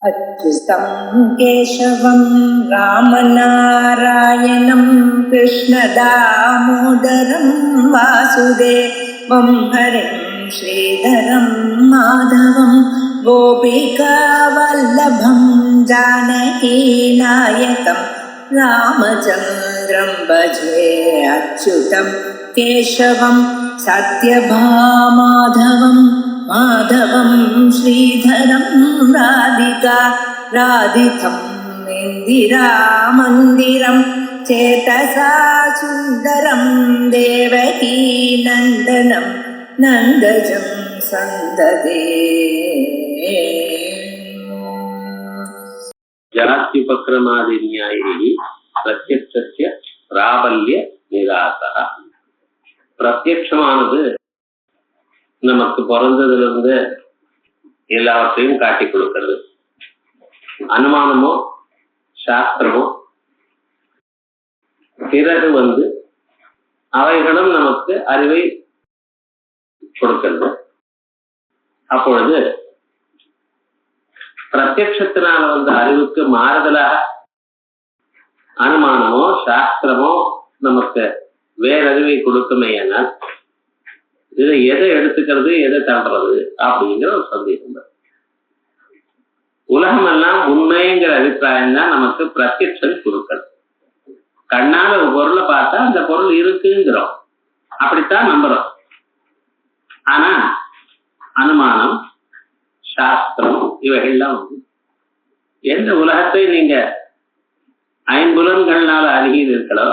अच्युतं केशवं रामनारायणं कृष्णदामोदरं वासुदेवं हरिं श्रीधरं माधवं गोपिकावल्लभं जानकीनायकं रामचन्द्रं भजे अच्युतं केशवं सत्यभामाधवं माधवं श्रीधरं राधिका राधितं इन्दिरामन्दिरं चेतसा सुन्दरं देवकी नन्दनं नन्दजं सन्ददे जात्युपक्रमादि न्यायैः प्रत्यक्षस्य प्राबल्य निरासः. பிரத்யட்சமானது நமக்கு பிறந்ததிலிருந்து எல்லாவற்றையும் காட்டி கொடுக்கிறது. அனுமானமோ சாஸ்திரமோ பிறகு அவைகளும் நமக்கு அறிவை கொடுக்கிறது. அப்பொழுது பிரத்யட்சத்தினால அறிவுக்கு மாறுதலாக அனுமானமோ சாஸ்திரமோ நமக்கு வேறறிவை கொடுக்குமே. ஆனால் இதை எதை எடுத்துக்கிறது எதை தள்ளுறது அப்படிங்கிற ஒரு சந்தேகம். உலகம் எல்லாம் உண்மைங்கிற அபிப்பிராயம் தான் நமக்கு பிரத்யட்சம் கொடுக்கிறது. கண்ணால ஒரு பொருளை பார்த்தா அந்த பொருள் இருக்குங்கிறோம், அப்படித்தான் நம்புறோம். ஆனா அனுமானம் சாஸ்திரம் இவைகள்லாம் எந்த உலகத்தை நீங்க ஐம்புலன்கள்னால அறிகிறீர்களோ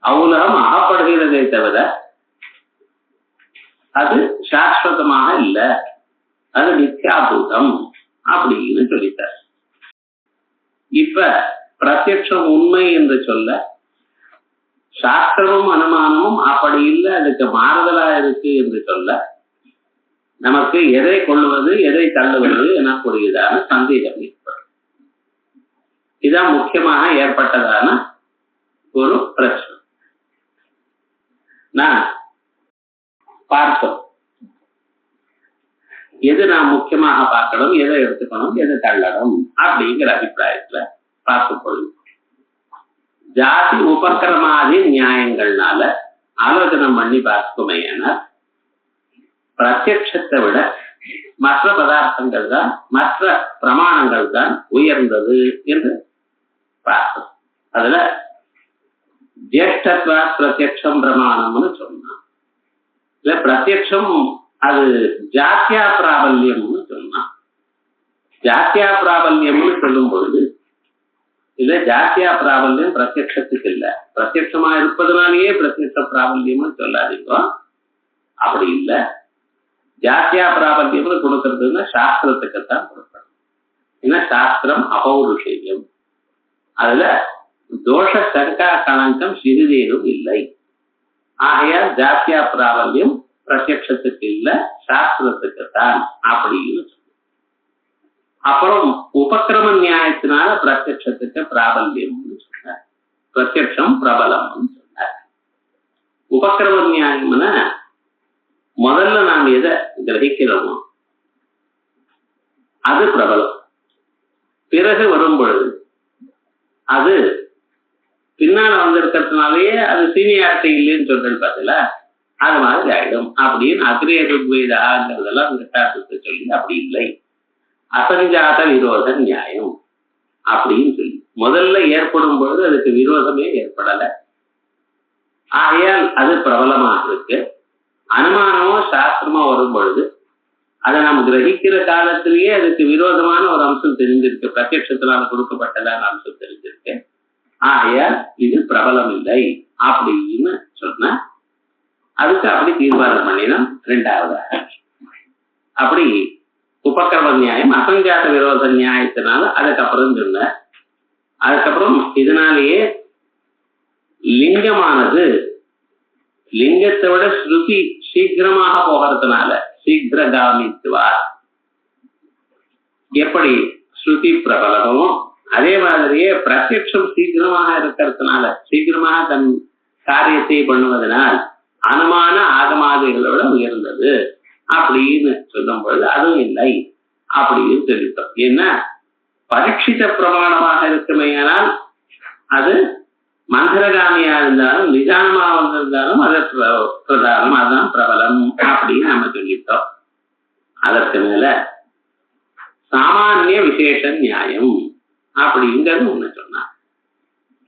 அவ்வுலகம் அகப்படுகிறதே தவிர அது சாஸ்வதமாக இல்லை, அது நித்யாபூதம் அப்படின்னு சொல்லிட்டார். இப்ப பிரத்யட்சம் உண்மை என்று சொல்ல சாஸ்திரமும் அனுமானமும் அப்படி இல்லை, அதுக்கு மாறுதலா இருக்கு என்று சொல்ல நமக்கு எதை கொள்வது எதை தள்ளுவது எனக்கூடியதான சந்தேகம் ஏற்படும். இதான் முக்கியமாக ஏற்பட்டதான ஒரு பிரச்சனை. நான் பார்த்தோம் எது நாம் முக்கியமாக பார்க்கணும், எதை எடுத்துக்கணும், எதை தள்ளணும் அப்படிங்கிற அபிப்பிராயத்துல பார்க்கும் பொழுது ஜாதி உபக்கிரமாதி நியாயங்கள்னால ஆலோசனை பண்ணி பார்க்குமே. ஆனால் பிரத்யட்சத்தை விட மற்ற பதார்த்தங்கள் தான், மற்ற பிரமாணங்கள் தான் உயர்ந்தது என்று பார்த்தோம். அதுல ஜேஷ்டத்வா பிரத்யட்சம் பிரமாணம்னு சொன்னான். இல்ல பிரத்யட்சம் அது ஜாத்தியா பிராபல்யம்னு சொன்னான். ஜாத்தியா பிராபல்யம்னு சொல்லும் பொழுது இல்ல ஜாத்தியா பிராபல்யம் பிரத்யட்சத்துக்கு இல்ல, பிரத்யட்சமா இருப்பதனாலேயே பிரத்யட்ச பிராபல்யம்னு சொல்லாதீங்க. அப்படி இல்லை, ஜாத்தியா பிராபல்யம்னு கொடுக்கறதுன்னா சாஸ்திரத்துக்குத்தான் கொடுக்கணும். ஏன்னா சாஸ்திரம் அபௌருஷேயம், அதுல தோஷ சங்கா கணக்கம் சிறிதேனும் இல்லை. ஆகையால் ஜாத்தியா பிராபல்யம் பிரத்யட்சத்துக்கு இல்ல, சாஸ்திரத்துக்குத்தான் அப்படின்னு சொல்லு. அப்புறம் உபக்கிரம நியாயத்தினால பிரத்யட்சத்துக்கு பிராபல்யம்னு சொன்னார், பிரத்யட்சம் பிரபலம்னு சொன்னார். உபக்கிரம நியாயம்னா முதல்ல நாம் எதை கிரகிக்கிறோமோ அது பிரபலம். பிறகு வரும் பொழுது அது பின்னால வந்திருக்கிறதுனாலேயே அது சீனியாரிட்டி இல்லைன்னு சொல்றது பார்த்தீங்களா, அது மாதிரி ஆயிடும் அப்படின்னு அக்ரிய ருக்வேதாங்கிறதெல்லாம் கிட்டாத்துக்கு சொல்லி அப்படி இல்லை, அசஞ்சாத விரோத நியாயம் அப்படின்னு சொல்லி முதல்ல ஏற்படும் பொழுது அதுக்கு விரோதமே ஏற்படலை. ஆகையால் அது பிரபலமாக இருக்கு. அனுமானமோ சாஸ்திரமோ வரும் பொழுது அதை நாம் கிரகிக்கிற காலத்திலேயே அதுக்கு விரோதமான ஒரு அம்சம் தெரிஞ்சிருக்கு, பிரத்யட்சத்தினால கொடுக்கப்பட்டதான அம்சம் தெரிஞ்சிருக்கு. ஆகையால் இது பிரபலம் இல்லை அப்படின்னு சொன்ன அதுக்கு அப்படி தீர்மானம் பண்ணினோம். இரண்டாவதாக அப்படி உபக்கிரம நியாயம் அசஞ்சாத விரோத நியாயத்தினால அதுக்கப்புறம் சொன்ன. அதுக்கப்புறம் இதனாலேயே லிங்கமானது லிங்கத்தை விட ஸ்ருதி சீக்கிரமாக போகிறதுனால சீக்கிரகாமித்துவா எப்படி ஸ்ருதி பிரபலமோ அதே மாதிரியே பிரத்யட்சம் சீக்கிரமாக இருக்கிறதுனால சீக்கிரமாக தன் காரியத்தை பண்ணுவதனால் அனுமான ஆகமாதிகளோட உயர்ந்தது அப்படின்னு சொல்லும் பொழுது அதுவும் இல்லை. அப்படின்னு சொல்லிட்டோம். ஏன்னா பரீட்சித பிரமாணமாக இருக்குமையானால் அது மந்திரகாமியா இருந்தாலும் நிதானமா வந்திருந்தாலும் அது பிரதானம், அதுதான் பிரபலம் அப்படின்னு நம்ம சொல்லிட்டோம். அதற்கு மேல சாமானிய விசேஷ நியாயம் அப்படிங்கிறது ஒண்ணு சொன்னா,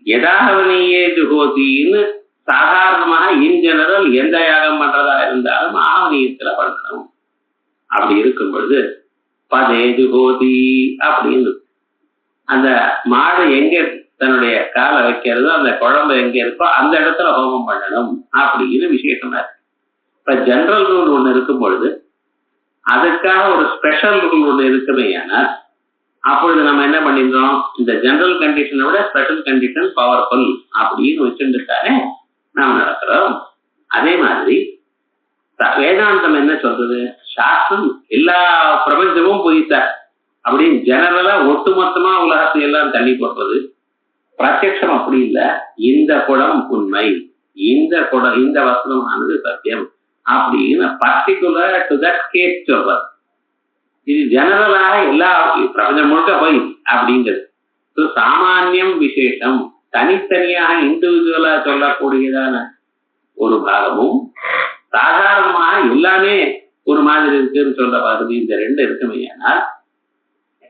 யதாகவனியே ஜுகோதின்னு சாதாரணமாக இன் ஜெனரல் எந்த யாகம் பண்றதா இருந்தாலும் ஆவணியத்துல பண்ணணும். அப்படி இருக்கும் பொழுது பதே ஜுகோதி அப்படின்னு அந்த மாடு எங்க தன்னுடைய காலை வைக்கிறதோ, அந்த குழம்பு எங்க இருக்கோ அந்த இடத்துல ஹோமம் பண்ணணும் அப்படின்னு விசேஷமா இருக்கு. இப்ப ஜெனரல் ரூல் ஒண்ணு இருக்கும் பொழுது அதுக்காக ஒரு ஸ்பெஷல் ரூல் ஒண்ணு இருக்குமே. ஆனால் அப்பொழுது நம்ம என்ன பண்ணிடுறோம், இந்த ஜெனரல் கண்டிஷனை விட ஸ்பெஷல் கண்டிஷன் பவர்ஃபுல் அப்படின்னு வச்சுட்டானே நாம் நடக்கிறோம். அதே மாதிரி வேதாந்தம் என்ன சொல்றது, சாஸ்திரம் எல்லா பிரபஞ்சமும் போயிட்டார் அப்படின்னு ஜெனரலா ஒட்டுமொத்தமா உலகத்தை எல்லாம் தள்ளி போடுறது. பிரத்யட்சம் அப்படி இல்லை. இந்த குடம் உண்மை, இந்த குடம் இந்த வசனமானது சத்தியம் அப்படின்னு பர்டிகுலர் டு தட் கேஸ் சொல்றது. இது ஜெனரலாக எல்லா பிரபஞ்சம் முழுக்க போய் அப்படிங்கிறது. சாமானியம் விசேஷம் தனித்தனியாக இண்டிவிஜுவலா சொல்லக்கூடியதான ஒரு பாகமும், சாதாரணமாக எல்லாமே ஒரு மாதிரி இருக்குன்னு சொல்ற பகுதி, இந்த ரெண்டு இருக்குமே. ஆனால்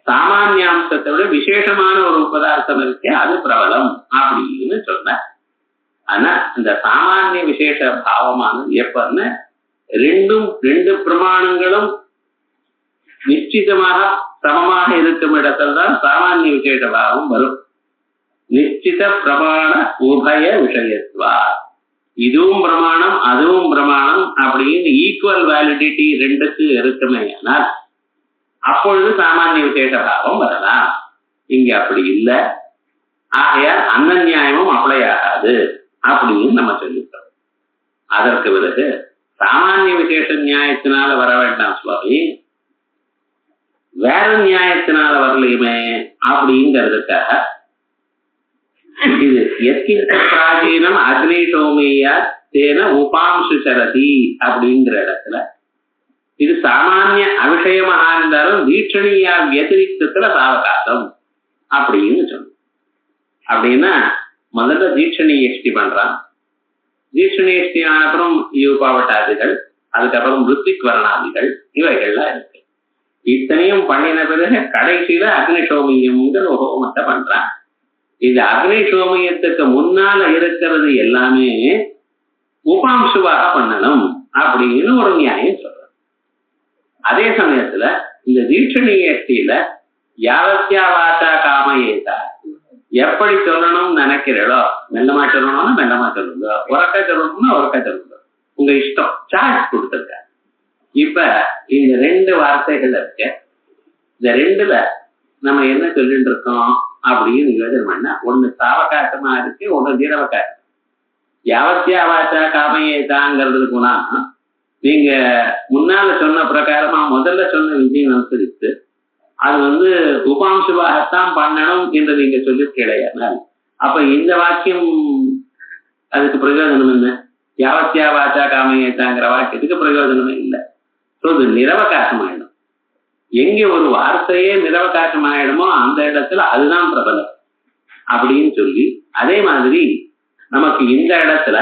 சாமானியாம்சத்தை விட விசேஷமான ஒரு பதார்த்தம் இருக்கு, அது பிரபலம் அப்படின்னு சொன்ன. ஆனா இந்த சாமானிய விசேஷ பாவமானது எப்பன்னு ரெண்டு பிரமாணங்களும் நிச்சிதமாக சமமாக இருக்கும் இடத்துல தான் சாமானிய விசேஷ பாவம் வரும். நிச்சித பிரமாண உபய விஷயத்வா, இதுவும் பிரமாணம் அதுவும் பிரமாணம் அப்படின்னு ஈக்குவல் வேலிடிட்டி ரெண்டுக்கு இருக்குமே. ஆனால் அப்பொழுது சாமானிய விசேஷ பாவம் வரலாம். இங்க அப்படி இல்லை. ஆகையால் அந்த நியாயமும் அப்ளை ஆகாது அப்படின்னு நம்ம சொல்லிட்டோம். அதற்கு பிறகு சாமானிய விசேஷ நியாயத்தினால வர வேண்டாம் சுவாமி, வேற நியாயத்தினால வரலையுமே அப்படிங்கிறதுக்காக இது எத்கிந்த பிராச்சீனம் அக்னி சோமியா தேன உபாம்சு சரதி அப்படிங்கிற இடத்துல இது சாமானிய அவிஷயமாக இருந்தாலும் வீட்சணியா வத்திரிகத்துல சாவகாசம் அப்படின்னு சொன்னோம். அப்படின்னா முதல்ல தீட்சணி எஷ்டி பண்றான். தீட்சணி எஷ்டி ஆனப்புறம் யூபாவட்டாதிகள், அதுக்கப்புறம் ருத்திக் வரணாதிகள், இவைகள்லாம் இருக்கு. இத்தனையும் பண்ணின பிறகு கடைசியில அக்னிசோமியம்ங்கிற ஒரு ஹோமத்தை பண்றான். இந்த அக்னிசோமியத்துக்கு முன்னால இருக்கிறது எல்லாமே உபாம்சுவாக பண்ணணும் அப்படின்னு ஒரு நியாயம் சொல்ற. அதே சமயத்துல இந்த தீட்சணி எஷ்டியில யாவத்தியா வாச்சா காமயேதா, எப்படி சொல்லணும்னு நினைக்கிறீங்களோ மெல்லமா சொல்லணும்னா மெல்லமா சொல்லுங்க, உறக்க சொல்லணும்னா உறக்க சொல்லுங்க, உங்க இஷ்டம், சாய்ஸ் கொடுத்துருக்க. இப்ப இந்த ரெண்டு வார்த்தைகள் இருக்க, இந்த ரெண்டுல நம்ம என்ன சொல்லிட்டு இருக்கோம் அப்படின்னு யோஜனை பண்ணா, ஒண்ணு சாவகாசமா இருக்கு, ஒண்ணு தீரவகாசம். யாவத்தியா வாச்சா காமையேதாங்கிறது குணா நீங்க முன்னால சொன்ன பிரகாரமா முதல்ல சொன்ன விஜயம் அனுசரித்து அது உபாம்சுவாகத்தான் பண்ணணும் என்று நீங்க சொல்லி கிடையாது. அப்ப இந்த வாக்கியம் அதுக்கு பிரயோஜனம் என்ன? யாவத்தியா வாச்சா காமையேதாங்கிற வாக்கியத்துக்கு பிரயோஜனமே இல்லை. இது நிரவகாசம் ஆயிடும். எங்க ஒரு வார்த்தையே நிரவகாசம் ஆயிடுமோ அந்த இடத்துல அதுதான் பிரபலம் அப்படின்னு சொல்லி, அதே மாதிரி நமக்கு இந்த இடத்துல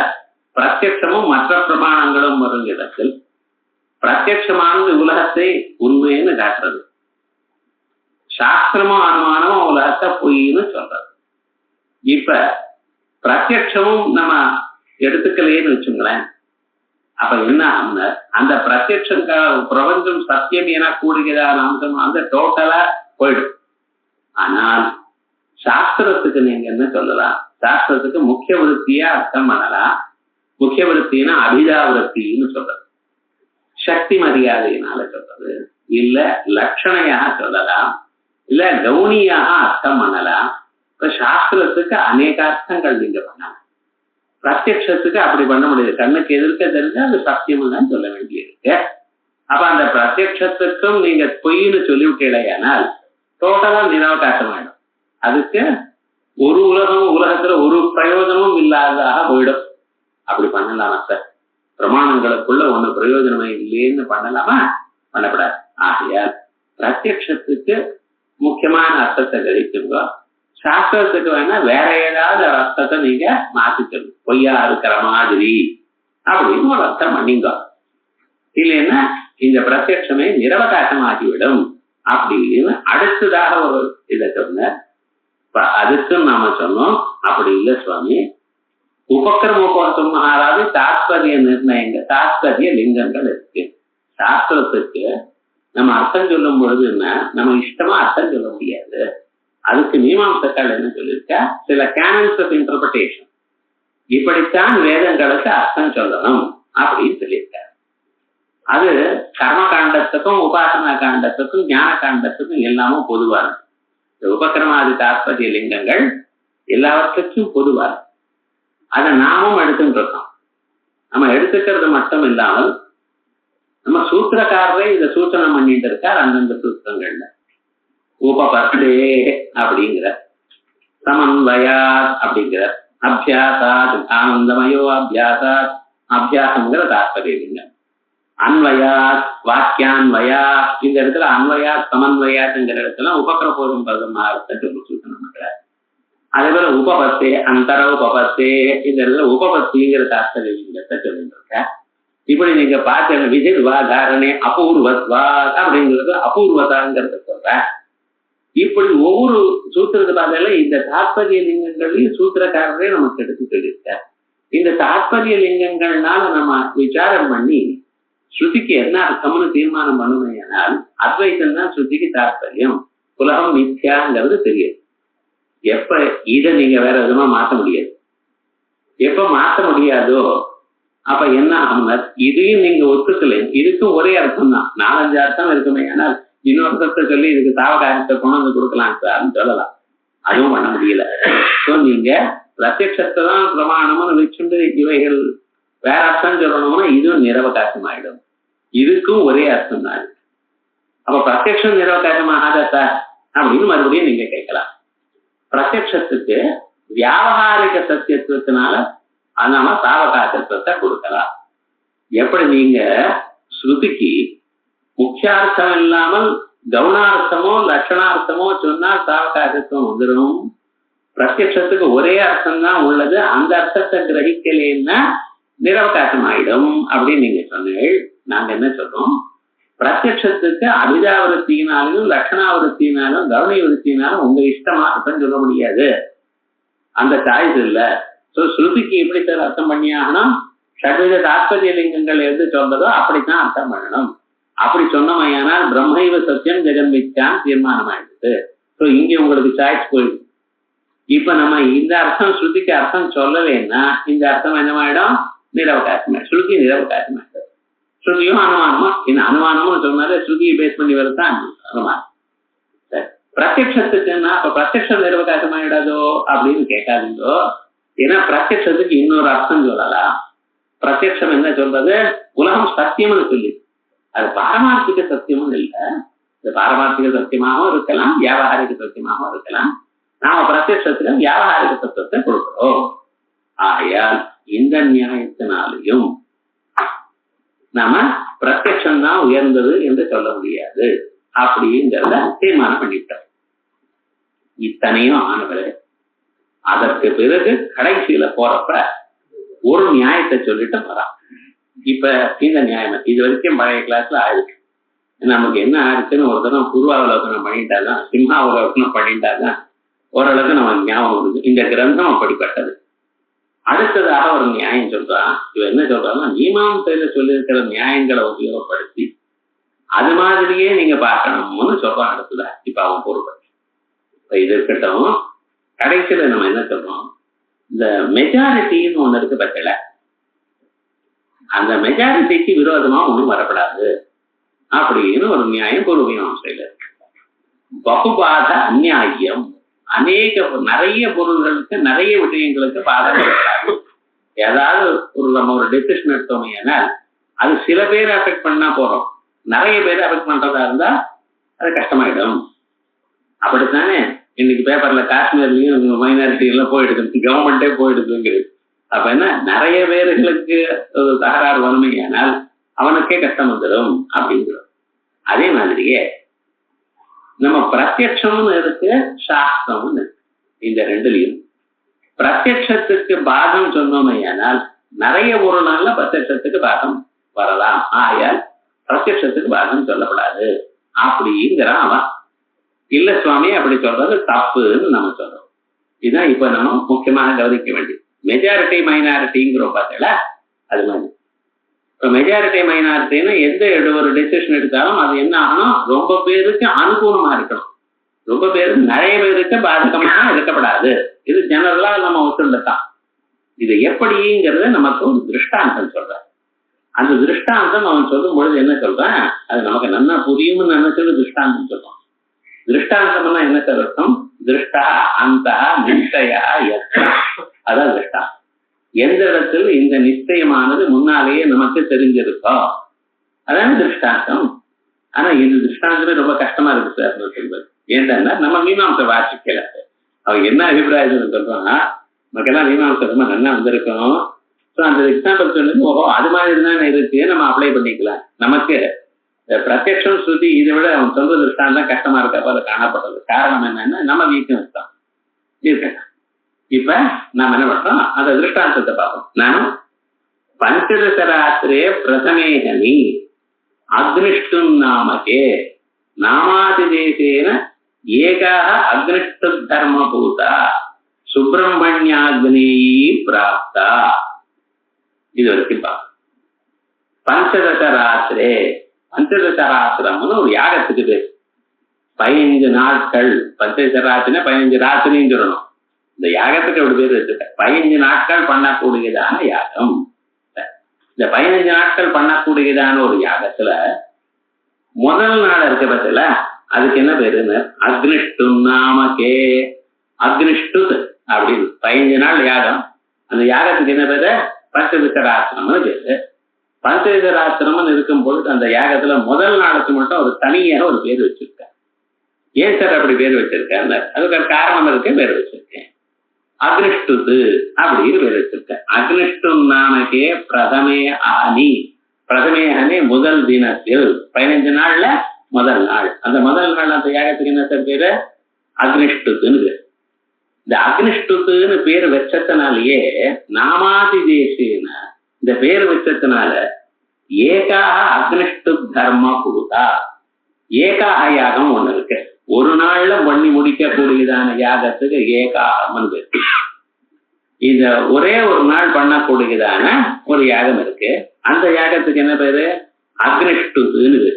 பிரத்யட்சமும் மற்ற பிரமாணங்களும் வரும் இடத்தில் பிரத்யட்சமானது உலகத்தை உண்மைன்னு காட்டுறது, சாஸ்திரமும் அனுமானமும் உலகத்தை பொய்ன்னு சொல்றது. இப்ப பிரத்யட்சமும் நம்ம எடுத்துக்கலையேன்னு வச்சுங்களேன், அப்ப என்ன ஆகும்னா அந்த பிரத்யட்சம் பிரபஞ்சம் சத்தியம் என கூறுகிறதான அம்சம் அந்த டோட்டலா போயிடும். ஆனால் சாஸ்திரத்துக்கு நீங்க என்ன சொல்லலாம், சாஸ்திரத்துக்கு முக்கிய விருத்தியா அர்த்தம் பண்ணலாம். முக்கிய விருத்தினா அபிதா விருத்தின்னு சொல்றது, சக்தி மரியாதையினால சொல்றது, இல்ல லட்சணையாக சொல்லலாம், இல்ல கவுனியாக அர்த்தம் பண்ணலாம். இப்ப சாஸ்திரத்துக்கு அநேக அர்த்தங்கள் நீங்க பண்ணலாம். பிரத்யட்சத்துக்கு அப்படி பண்ண முடியாது. கண்ணுக்கு எதிர்க்க தெரிஞ்சு அது சத்தியம் தான் சொல்ல வேண்டியிருக்கு. அப்ப அந்த பிரத்யட்சத்துக்கும் நீங்க பொய்ன்னு சொல்லிவிட்டீங்களேயானால் டோட்டலா நிரவகாசம் ஆயிடும். அதுக்கு ஒரு உலகத்துல ஒரு பிரயோஜனமும் இல்லாததாக போயிடும். அப்படி பண்ணலாமா சார்? பிரமாணங்களுக்குள்ள ஒண்ணு பிரயோஜனமே இல்லைன்னு பண்ணலாமா? பண்ணக்கூடாது. ஆகையால் பிரத்யக்ஷத்துக்கு முக்கியமான அர்த்தத்தை கழிச்சுங்க, சாஸ்திரத்துக்கு வேணா வேற ஏதாவது அர்த்தத்தை நீங்க மாத்திக்கணும். பொய்யா இருக்கிற மாதிரி அப்படின்னு ஒரு அர்த்தம் பண்ணிங்க. இல்லைன்னா இந்த பிரத்யட்சமே நிரவகாசமாகிவிடும் அப்படின்னு அடுத்ததாக ஒரு இதை சொன்ன. அதுக்கு நாம சொன்னோம் அப்படி இல்லை சுவாமி, உபக்கிரமோபோசம் மகாராஜு தாத்பரிய நிர்ணயங்கள், தாத்பரிய லிங்கங்கள் இருக்கு. சாஸ்திரத்துக்கு நம்ம அர்த்தம் சொல்லும் பொழுதுன்னா நம்ம இஷ்டமா அர்த்தம் சொல்ல முடியாது. அதுக்கு மீமாம்சக்கால் என்ன சொல்லியிருக்கா, சில கேனன்ஸ் ஆஃப் இன்டர்பிரேஷன், இப்படித்தான் வேதங்களுக்கு அர்த்தம் சொல்லணும் அப்படின்னு சொல்லியிருக்காரு. அது கர்ம காண்டத்துக்கும் உபாசனா காண்டத்துக்கும் ஞான காண்டத்துக்கும் எல்லாமும் பொதுவானது. இந்த உபக்கிரமாதி தாத்பரிய லிங்கங்கள் எல்லாவற்றுக்கும் பொதுவானது. அதை நாமும் எடுத்துட்டு இருக்கோம். நம்ம எடுத்துக்கிறது மட்டும் இல்லாமல் நம்ம சூத்திரக்காரரே இதை சூச்சனம் பண்ணிட்டு இருக்கார் அந்தந்த சூத்திரங்கள்ல. உபபத்தே அப்படிங்கிற, சமன்வயாத் அப்படிங்கிற, அபியாசாத் ஆனந்தமயோ அபியாசாத், அபியாசங்கிற தாத்பரிய லிங்கம், அன்வயாத் வாக்கியான்வயா, இந்த இடத்துல அன்வயாத் சமன்வயாத்ங்கிற இடத்துல உபக்கிரபோதம் பதமாகத்தை சொல்லி சூச்சனம் பண்றார். அதே போல உபபத்தே அந்தர உபபத்தே, இந்த இடத்துல உபபத்திங்கிற தாத்பரிய லிங்கத்தை சொல்லிட்டு இருக்க. இப்படி நீங்க பார்த்த விஜய்வா தாரணே அபூர்வத்வா அப்படிங்கிறது அபூர்வதாங்கிறத சொல்ற. இப்படி ஒவ்வொரு சூத்திரத்தை பார்த்தால இந்த தாத்பரிய லிங்கங்களையும் சூத்திரக்காரரே நமக்கு எடுத்து சொல்லியிருக்க. இந்த தாத்பரிய லிங்கங்கள்னால நம்ம விசாரம் பண்ணி ஸ்ருதிக்கு என்ன அர்த்தம்னு தீர்மானம் பண்ணணும். ஏனால் அத்வைத்தம் தான் ஸ்ருதிக்கு தாத்பரியம், உலகம் மித்யாங்கிறது தெரியும். எப்ப இதை நீங்க வேற விதமா மாற்ற முடியாது. எப்ப மாற்ற முடியாதோ அப்ப என்ன ஆகும்னா, இதையும் நீங்க ஒத்துக்கலை, இதுக்கும் ஒரே அர்த்தம் தான், 4-5 அர்த்தம் இருக்குமே. ஆனால் இன்னொருத்தத்தை சொல்லி இதுக்கு தாவகாரத்தை கொண்டு வந்து கொடுக்கலாம் சார்னு சொல்லலாம், அதுவும் பண்ண முடியல. ஸோ நீங்க பிரத்யட்சத்தை தான் பிரமாணம்னு வச்சுட்டு இவைகள் வேற அர்த்தம் சொல்லணும்னா இதுவும் நிரவகாசம் ஆயிடும். இதுக்கும் ஒரே அர்த்தம் தான். அப்ப பிரத்யட்சம் நிரவகாசம் ஆகாத சார் அப்படின்னு மறுபடியும் நீங்க கேட்கலாம். பிரத்யட்சத்துக்கு வியாவகாரிக சத்தியத்துவத்தினால அதனால சாவகாசத்துவத்தை கொடுக்கலாம். எப்படி நீங்க ஸ்ருதிக்கு முக்கியார்த்தம் இல்லாமல் கவுனார்த்தமோ லட்சணார்த்தமோ சொன்னால் சாவகாசத்துவம் வந்துடும். பிரத்யட்சத்துக்கு ஒரே அர்த்தம் தான் உள்ளது, அந்த அர்த்தத்தை கிரகிக்கலைன்னா நிரவகாசம் ஆயிடும் அப்படின்னு நீங்க சொன்னீர்கள். நாங்க என்ன சொல்றோம், பிரத்யட்சத்துக்கு அபிதாவிருத்தியினாலும் லட்சணாவிருத்தியினாலும் கவுனி விருத்தியினாலும் உங்க இஷ்டமா அர்த்தம் சொல்ல முடியாது, அந்த சாய்ஸ் இல்லை. ஸோ ஸ்ருதிக்கு எப்படி சார் அர்த்தம் பண்ணியாகணும், ஷட்வித தாத்பரிய லிங்கங்கள் எது சொல்றதோ அப்படித்தான் அர்த்தம் பண்ணணும். அப்படி சொன்னமையானால் பிரம்மைவ சத்தியம் ஜெகன் மித்யான்னு தீர்மானம் ஆயிடுது. ஸோ இங்க உங்களுக்கு சாய்ஸ் போயிடுது. இப்ப நம்ம இந்த அர்த்தம் ஸ்ருதிக்கு அர்த்தம் சொல்லலைன்னா இந்த அர்த்தம் என்னமாயிடும், நிரவகாசம். ஸ்ருதி நிரவகாசம் ஆயிடும். ஸ்ருதியும் அனுமானமா, இந்த அனுமானம்னு சொன்னாலே ஸ்ருதியை பேஸ் பண்ணி வரதான் அனுமானம். சரி, பிரத்யட்சத்துக்குன்னா அப்ப பிரத்யட்சம் நிரவகாசம் ஆயிடாதோ அப்படின்னு கேட்காதீங்கோ. ஏன்னா பிரத்யட்சத்துக்கு இன்னொரு அர்த்தம் சொல்லலாம். பிரத்யட்சம் என்ன சொல்றது, உலகம் சத்தியம்னு சொல்லி, அது பாரமார்த்திக சத்தியமும் இல்லை. இது பாரமார்த்திக சத்தியமாகவும் இருக்கலாம், வியாபாரிக சத்தியமாகவும் இருக்கலாம். நாம பிரத்யட்சத்துல வியாபாரிக தத்துவத்தை கொடுக்கிறோம். ஆகையால் இந்த நியாயத்தினாலையும் நாம பிரத்யட்சம் தான் உயர்ந்தது என்று சொல்ல முடியாது அப்படிங்கிறத தீர்மானம் பண்ணிட்டோம். இத்தனையும் ஆனவரே அதற்கு பிறகு கடைசியில போறப்ப ஒரு நியாயத்தை சொல்லிட்டு வரான். இப்ப இந்த நியாயம் இது வரைக்கும் பழைய கிளாஸ்ல ஆயிருக்கு. நமக்கு என்ன ஆயிருக்குன்னு ஒரு தரம் பூர்வாவலோகனம் பண்ணிட்டாதான், சிம்மாவலோகனம் பண்ணிட்டாதான் ஓரளவுக்கு நம்ம ஞாபகம் இருக்கு. இந்த கிரந்தம் அப்படிப்பட்டது. அடுத்ததாக ஒரு நியாயம் சொல்றான். இவ என்ன சொல்றாங்கன்னா, மீமாம்சையில சொல்லியிருக்கிற நியாயங்களை உபயோகப்படுத்தி அது மாதிரியே நீங்க பார்க்கணும்னு சொல்றான். அடுத்ததா இப்ப அவன் பொருள்படுத்தி இது இருக்கட்டும். கடைசியில நம்ம என்ன சொல்றோம், இந்த மெஜாரிட்டின்னு ஒண்ணு இருக்கு பத்தில, அந்த மெஜாரிட்டிக்கு விரோதமா ஒண்ணும் வரப்படாது அப்படின்னு ஒரு நியாயம் பூர்வ மீமாம்சையில இருக்கு. பகுபாத அந்நியாயம், நிறைய பொருள்களுக்கு நிறைய விஷயங்களுக்கு பாதகம் இருக்காது. ஏதாவது நம்ம ஒரு டெசிஷன் எடுத்தோம் ஏன்னால் அது சில பேர் அஃபெக்ட் பண்ணா போறோம், நிறைய பேர் அஃபெக்ட் பண்றதா இருந்தா அது கஷ்டமாயிடும். அப்படித்தானே இன்னைக்கு பேப்பர்ல காஷ்மீர்லயும் மைனாரிட்டி எல்லாம் போயிடுது, கவர்மெண்டே போயிடுதுங்கிறது. அப்ப என்ன, நிறைய பேர்களுக்கு தகராறு வறுமையானால் அவனுக்கே கஷ்டம் வந்துடும் அப்படிங்கிறோம். அதே மாதிரியே நம்ம பிரத்யட்சம்னு இருக்கு, சாஸ்திரம்னு இருக்கு. இந்த ரெண்டுலையும் பிரத்யட்சத்துக்கு பாகம் சொன்னோமே ஆனால் நிறைய ஒரு நாள்ல பிரத்யட்சத்துக்கு பாகம் வரலாம். ஆயால் பிரத்யட்சத்துக்கு பாகம் சொல்லப்படாது அப்படிங்கிறான் அவன். இல்ல சுவாமி, அப்படி சொல்றது தப்புன்னு நம்ம சொல்றோம். இதுதான் இப்ப நம்ம முக்கியமாக கவனிக்க வேண்டியது. மெஜாரிட்டி மைனாரிட்டிங்கிறோம் பார்த்தீங்களா, அது மாதிரி. இப்ப மெஜாரிட்டி மைனாரிட்டின்னு எந்த ஒரு டெசிஷன் எடுத்தாலும் அது என்ன ஆகணும், ரொம்ப பேருக்கு அனுகூலமா இருக்கணும், ரொம்ப பேருக்கு நிறைய பேருக்கு பாதகமாக இருக்கப்படாது. இது ஜெனரலா நம்ம ஒத்துள்ளதான். இது எப்படிங்கிறத நமக்கு ஒரு திருஷ்டாந்தம் சொல்றேன். அந்த திருஷ்டாந்தம் அவன் சொல்லும் பொழுது என்ன சொல்றேன், அது நமக்கு நல்லா புரியும்னு நினைச்சது திருஷ்டாந்தம் சொல்றோம். திருஷ்டாந்தம்னா என்ன அர்த்தம்? திருஷ்டா அந்த நிச்சயா யத்னா, அதான் திருஷ்டாந்தம். எந்த இடத்துல இந்த நிச்சயமானது முன்னாலேயே நமக்கு தெரிஞ்சிருக்கோ அதான் திருஷ்டாந்தம். ஆனா இது திருஷ்டாந்தமே ரொம்ப கஷ்டமா இருக்கு சார் சொல்வது. ஏன்னா நம்ம மீமாம்சை வாசிக்கல. அவங்க என்ன அபிப்பிராயத்தை சொல்றாங்கன்னா, நமக்கெல்லாம் மீமாம்சை ரொம்ப நல்லா வந்திருக்கோம். ஸோ அந்த எக்ஸாம்பிள் சொன்னது ஓஹோ அது மாதிரி தானே இருக்கு, நம்ம அப்ளை பண்ணிக்கலாம். நமக்கு பிரத்யட்சம் ஸ்ருதி இதை விட அவன் சொல்ற திருஷ்டாந்தம் கஷ்டமா இருக்க போல காணப்பட்டது. காரணம் என்னன்னா நம்ம வீக்னஸ் தான் இருக்கு. இப்ப நாம என்ன பண்றோம், அந்த திருஷ்டாந்தத்தை பார்ப்போம். நானும் பஞ்சதசராத்திரே பிரதமேகனி அக்னிஷ்டு நாமகே நாமாதிதேசேன ஏகாக அக்னிஷ்டு தர்மபூதா சுப்பிரமணியாக்னி பிராப்தா. இது வரைக்கும் பார்ப்போம். பஞ்சதசராத்திரே, பஞ்சதசராத்திரம்னு ஒரு யாகத்துக்கு பேர். 15 நாட்கள், பஞ்சதசராத்திரினா 15 ராத்திரின்னு சொல்லணும். இந்த யாகத்துக்கு அப்படி பேர் வச்சுக்க. 15 நாட்கள் பண்ணக்கூடியதான யாகம். இந்த 15 நாட்கள் பண்ணக்கூடியதான ஒரு யாகத்துல முதல் நாள் இருக்க பட்சல அதுக்கு என்ன பேருன்னு அக்னிஷ்டு நாமகே. அக்னிஷ்டு அப்படின்னு 15 நாள் யாகம். அந்த யாகத்துக்கு என்ன பேரு? பஞ்சதசராத்திரம்னு பேரு. பஞ்சதசராத்திரம்னு இருக்கும் பொழுது அந்த யாகத்துல முதல் நாளுக்கு மட்டும் ஒரு தனியாக ஒரு பேர் வச்சிருக்கேன். ஏன் சார் அப்படி பேர் வச்சிருக்கேன்? அதுக்கு ஒரு காரணம் இருக்கு, பேர் வச்சிருக்கேன். அக்னிஷ்டு அப்படின்னு பேர் வச்சிருக்கேன். அக்னிஷ்டு நாமகே பிரதமே ஆனி. பிரதமே ஆனி முதல் தினத்தில் 15 நாள்ல முதல் நாள். அந்த முதல் நாள் அந்த யாகத்துக்கு என்ன சார் பேரு? அக்னிஷ்டுன்னு பேரு. இந்த அக்னிஷ்டுன்னு பேர் வச்சதுனாலேயே நாமாதிதேசேன இந்த பேர் வச்சதுனால ஏகாக அக்னிஷ்டு தர்ம பூதா, ஏகாக யாகம் ஒண்ணு இருக்கு. ஒரு நாள்ல பண்ணி முடிக்கக்கூடியதான யாகத்துக்கு ஏகாகம் பேரு. இந்த ஒரே ஒரு நாள் பண்ணக்கூடியதான ஒரு யாகம் இருக்கு. அந்த யாகத்துக்கு என்ன பேரு? அக்னிஷ்டுன்னு பேரு.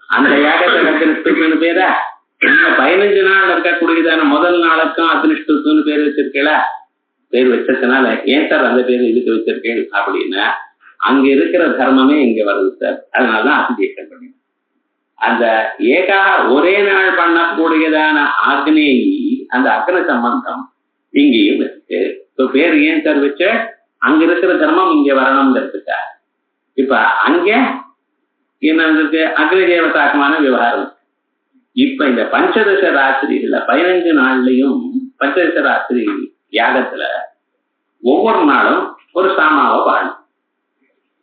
அந்த யாகத்துக்கு அக்னிஷ்டுன்னு பேரா? 15 நாள் இருக்கக்கூடியதான முதல் நாளுக்கும் அக்னிஷ்டுன்னு பேர் வச்சிருக்கல. பேர் வச்சதுனால ஏன் சார் அந்த பேர் இதுக்கு வச்சிருக்கேன் அப்படின்னா, அங்க இருக்கிற தர்மமே இங்க வருது சார், அதனாலதான் அபிஷேகம் பண்ணி அந்த ஏகா ஒரே நாள் பண்ணக்கூடியதான ஆக்னேயி, அந்த அக்னி சம்பந்தம் இங்கேயும் இருக்கு. பேர் ஏன் சார் வச்ச? அங்க இருக்கிற தர்மம் இங்க வரணும்ங்கிறதுக்கா. இப்ப அங்க என்ன இருக்கு? அக்னி தேவதாக்கமான விவகாரம். இப்ப இந்த பஞ்சதச ராத்திரியில 15 நாள்லயும் பஞ்சதச ராத்திரி யாகத்துல ஒவ்வொரு நாளும் ஒரு சாமாவை பாடணும்.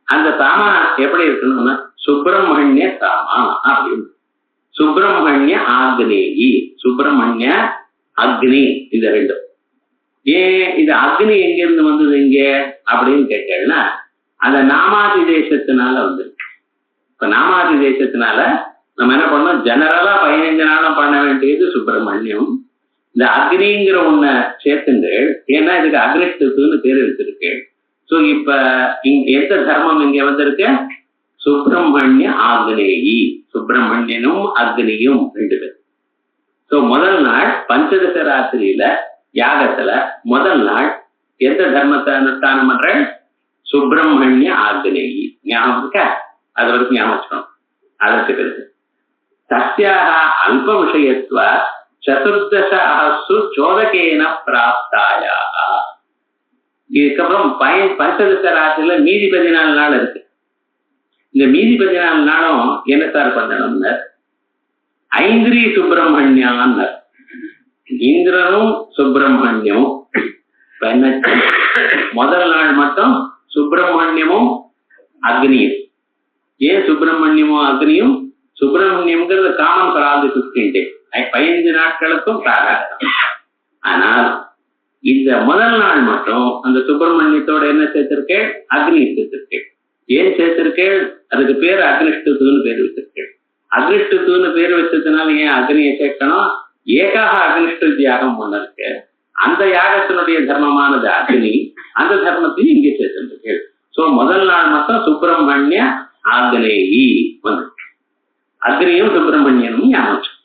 அந்த சாமா எப்படி இருக்கணும்னா சுப்பிரமணிய சாமா அப்படின்னு. சுப்பிரமணிய ஆக்னேயி, சுப்பிரமணிய அக்னி, இந்த ரெண்டும். ஏன் இது அக்னி எங்கிருந்து வந்தது இங்க அப்படின்னு கேட்டேன்னா, அந்த நாமாதி தேசத்தினால வந்திருக்கு. இப்ப நாமாதி தேசத்தினால நம்ம என்ன பண்ணோம், ஜெனரலா 15 நாளும் பண்ண வேண்டியது சுப்பிரமணியம். இந்த அக்னிங்கிற ஒண்ண சேர்த்துங்கள். ஏன்னா இதுக்கு அக்னிஷ்டுன்னு பேர் எடுத்திருக்கு. சோ இப்ப இங்க எந்த தர்மம் இங்க வந்திருக்கு? சுப்பிரமணிய ஆக்னேயி. சுப்பிரமணியனும் அக்னியும் 2 பேர். சோ முதல் நாள் பஞ்சதச ராத்திரியில யாகத்துல முதல் நாள் எந்த தர்மத்தை அனுஷ்டானம் பண்ற? சுப்பிரமணிய ஆக்னேயி. ஞாபகம் இருக்கா? அது வரைக்கும் ஞாபகம் வச்சுக்கணும். அதற்கு பிறகு தஸ்யாக அல்ப விஷயத்துவ சதுர்தசு சோதகேன பிராப்தாயா. இதுக்கப்புறம் பஞ்சதச ராத்திரியில மீதி 14 நாள் இருக்கு. இந்த மீதி 14 நாளும் என்ன சார் பண்ணணும்னு ஐந்திரி சுப்பிரமணியான்னு. இந்திரனும் சுப்பிரமணியமும் முதல் நாள் மட்டும் சுப்பிரமணியமும் அக்னியும். ஏன் சுப்பிரமணியமும் அக்னியும்? சுப்பிரமணியம்ங்கிறது common for all the 15 days. 15 நாட்களுக்கும் பிராகாரம். ஆனால் இந்த முதல் நாள் மட்டும் அந்த சுப்பிரமணியத்தோட என்ன சேர்த்திருக்கேன்? அக்னி சேர்த்திருக்கேன். ஏன் சேர்த்திருக்கேன்? அதுக்கு பேர் அக்னிஷ்டுன்னு பேர் வச்சிருக்கேன். அக்னிஷ்டுன்னு பேர் வச்சதுனால ஏன் அக்னியை சேர்க்கணும்? ஏகாக அக்னிஷ்டு யாகம் ஒண்ணு இருக்கு. அந்த யாகத்தினுடைய தர்மமானது அக்னி. அந்த தர்மத்தையும் இங்கே சேர்த்திருக்கேன். சோ முதல் நாள் மட்டும் சுப்பிரமணிய ஆக்னேயி வந்து அக்னியும் சுப்பிரமணியனும் ஞாபகம்.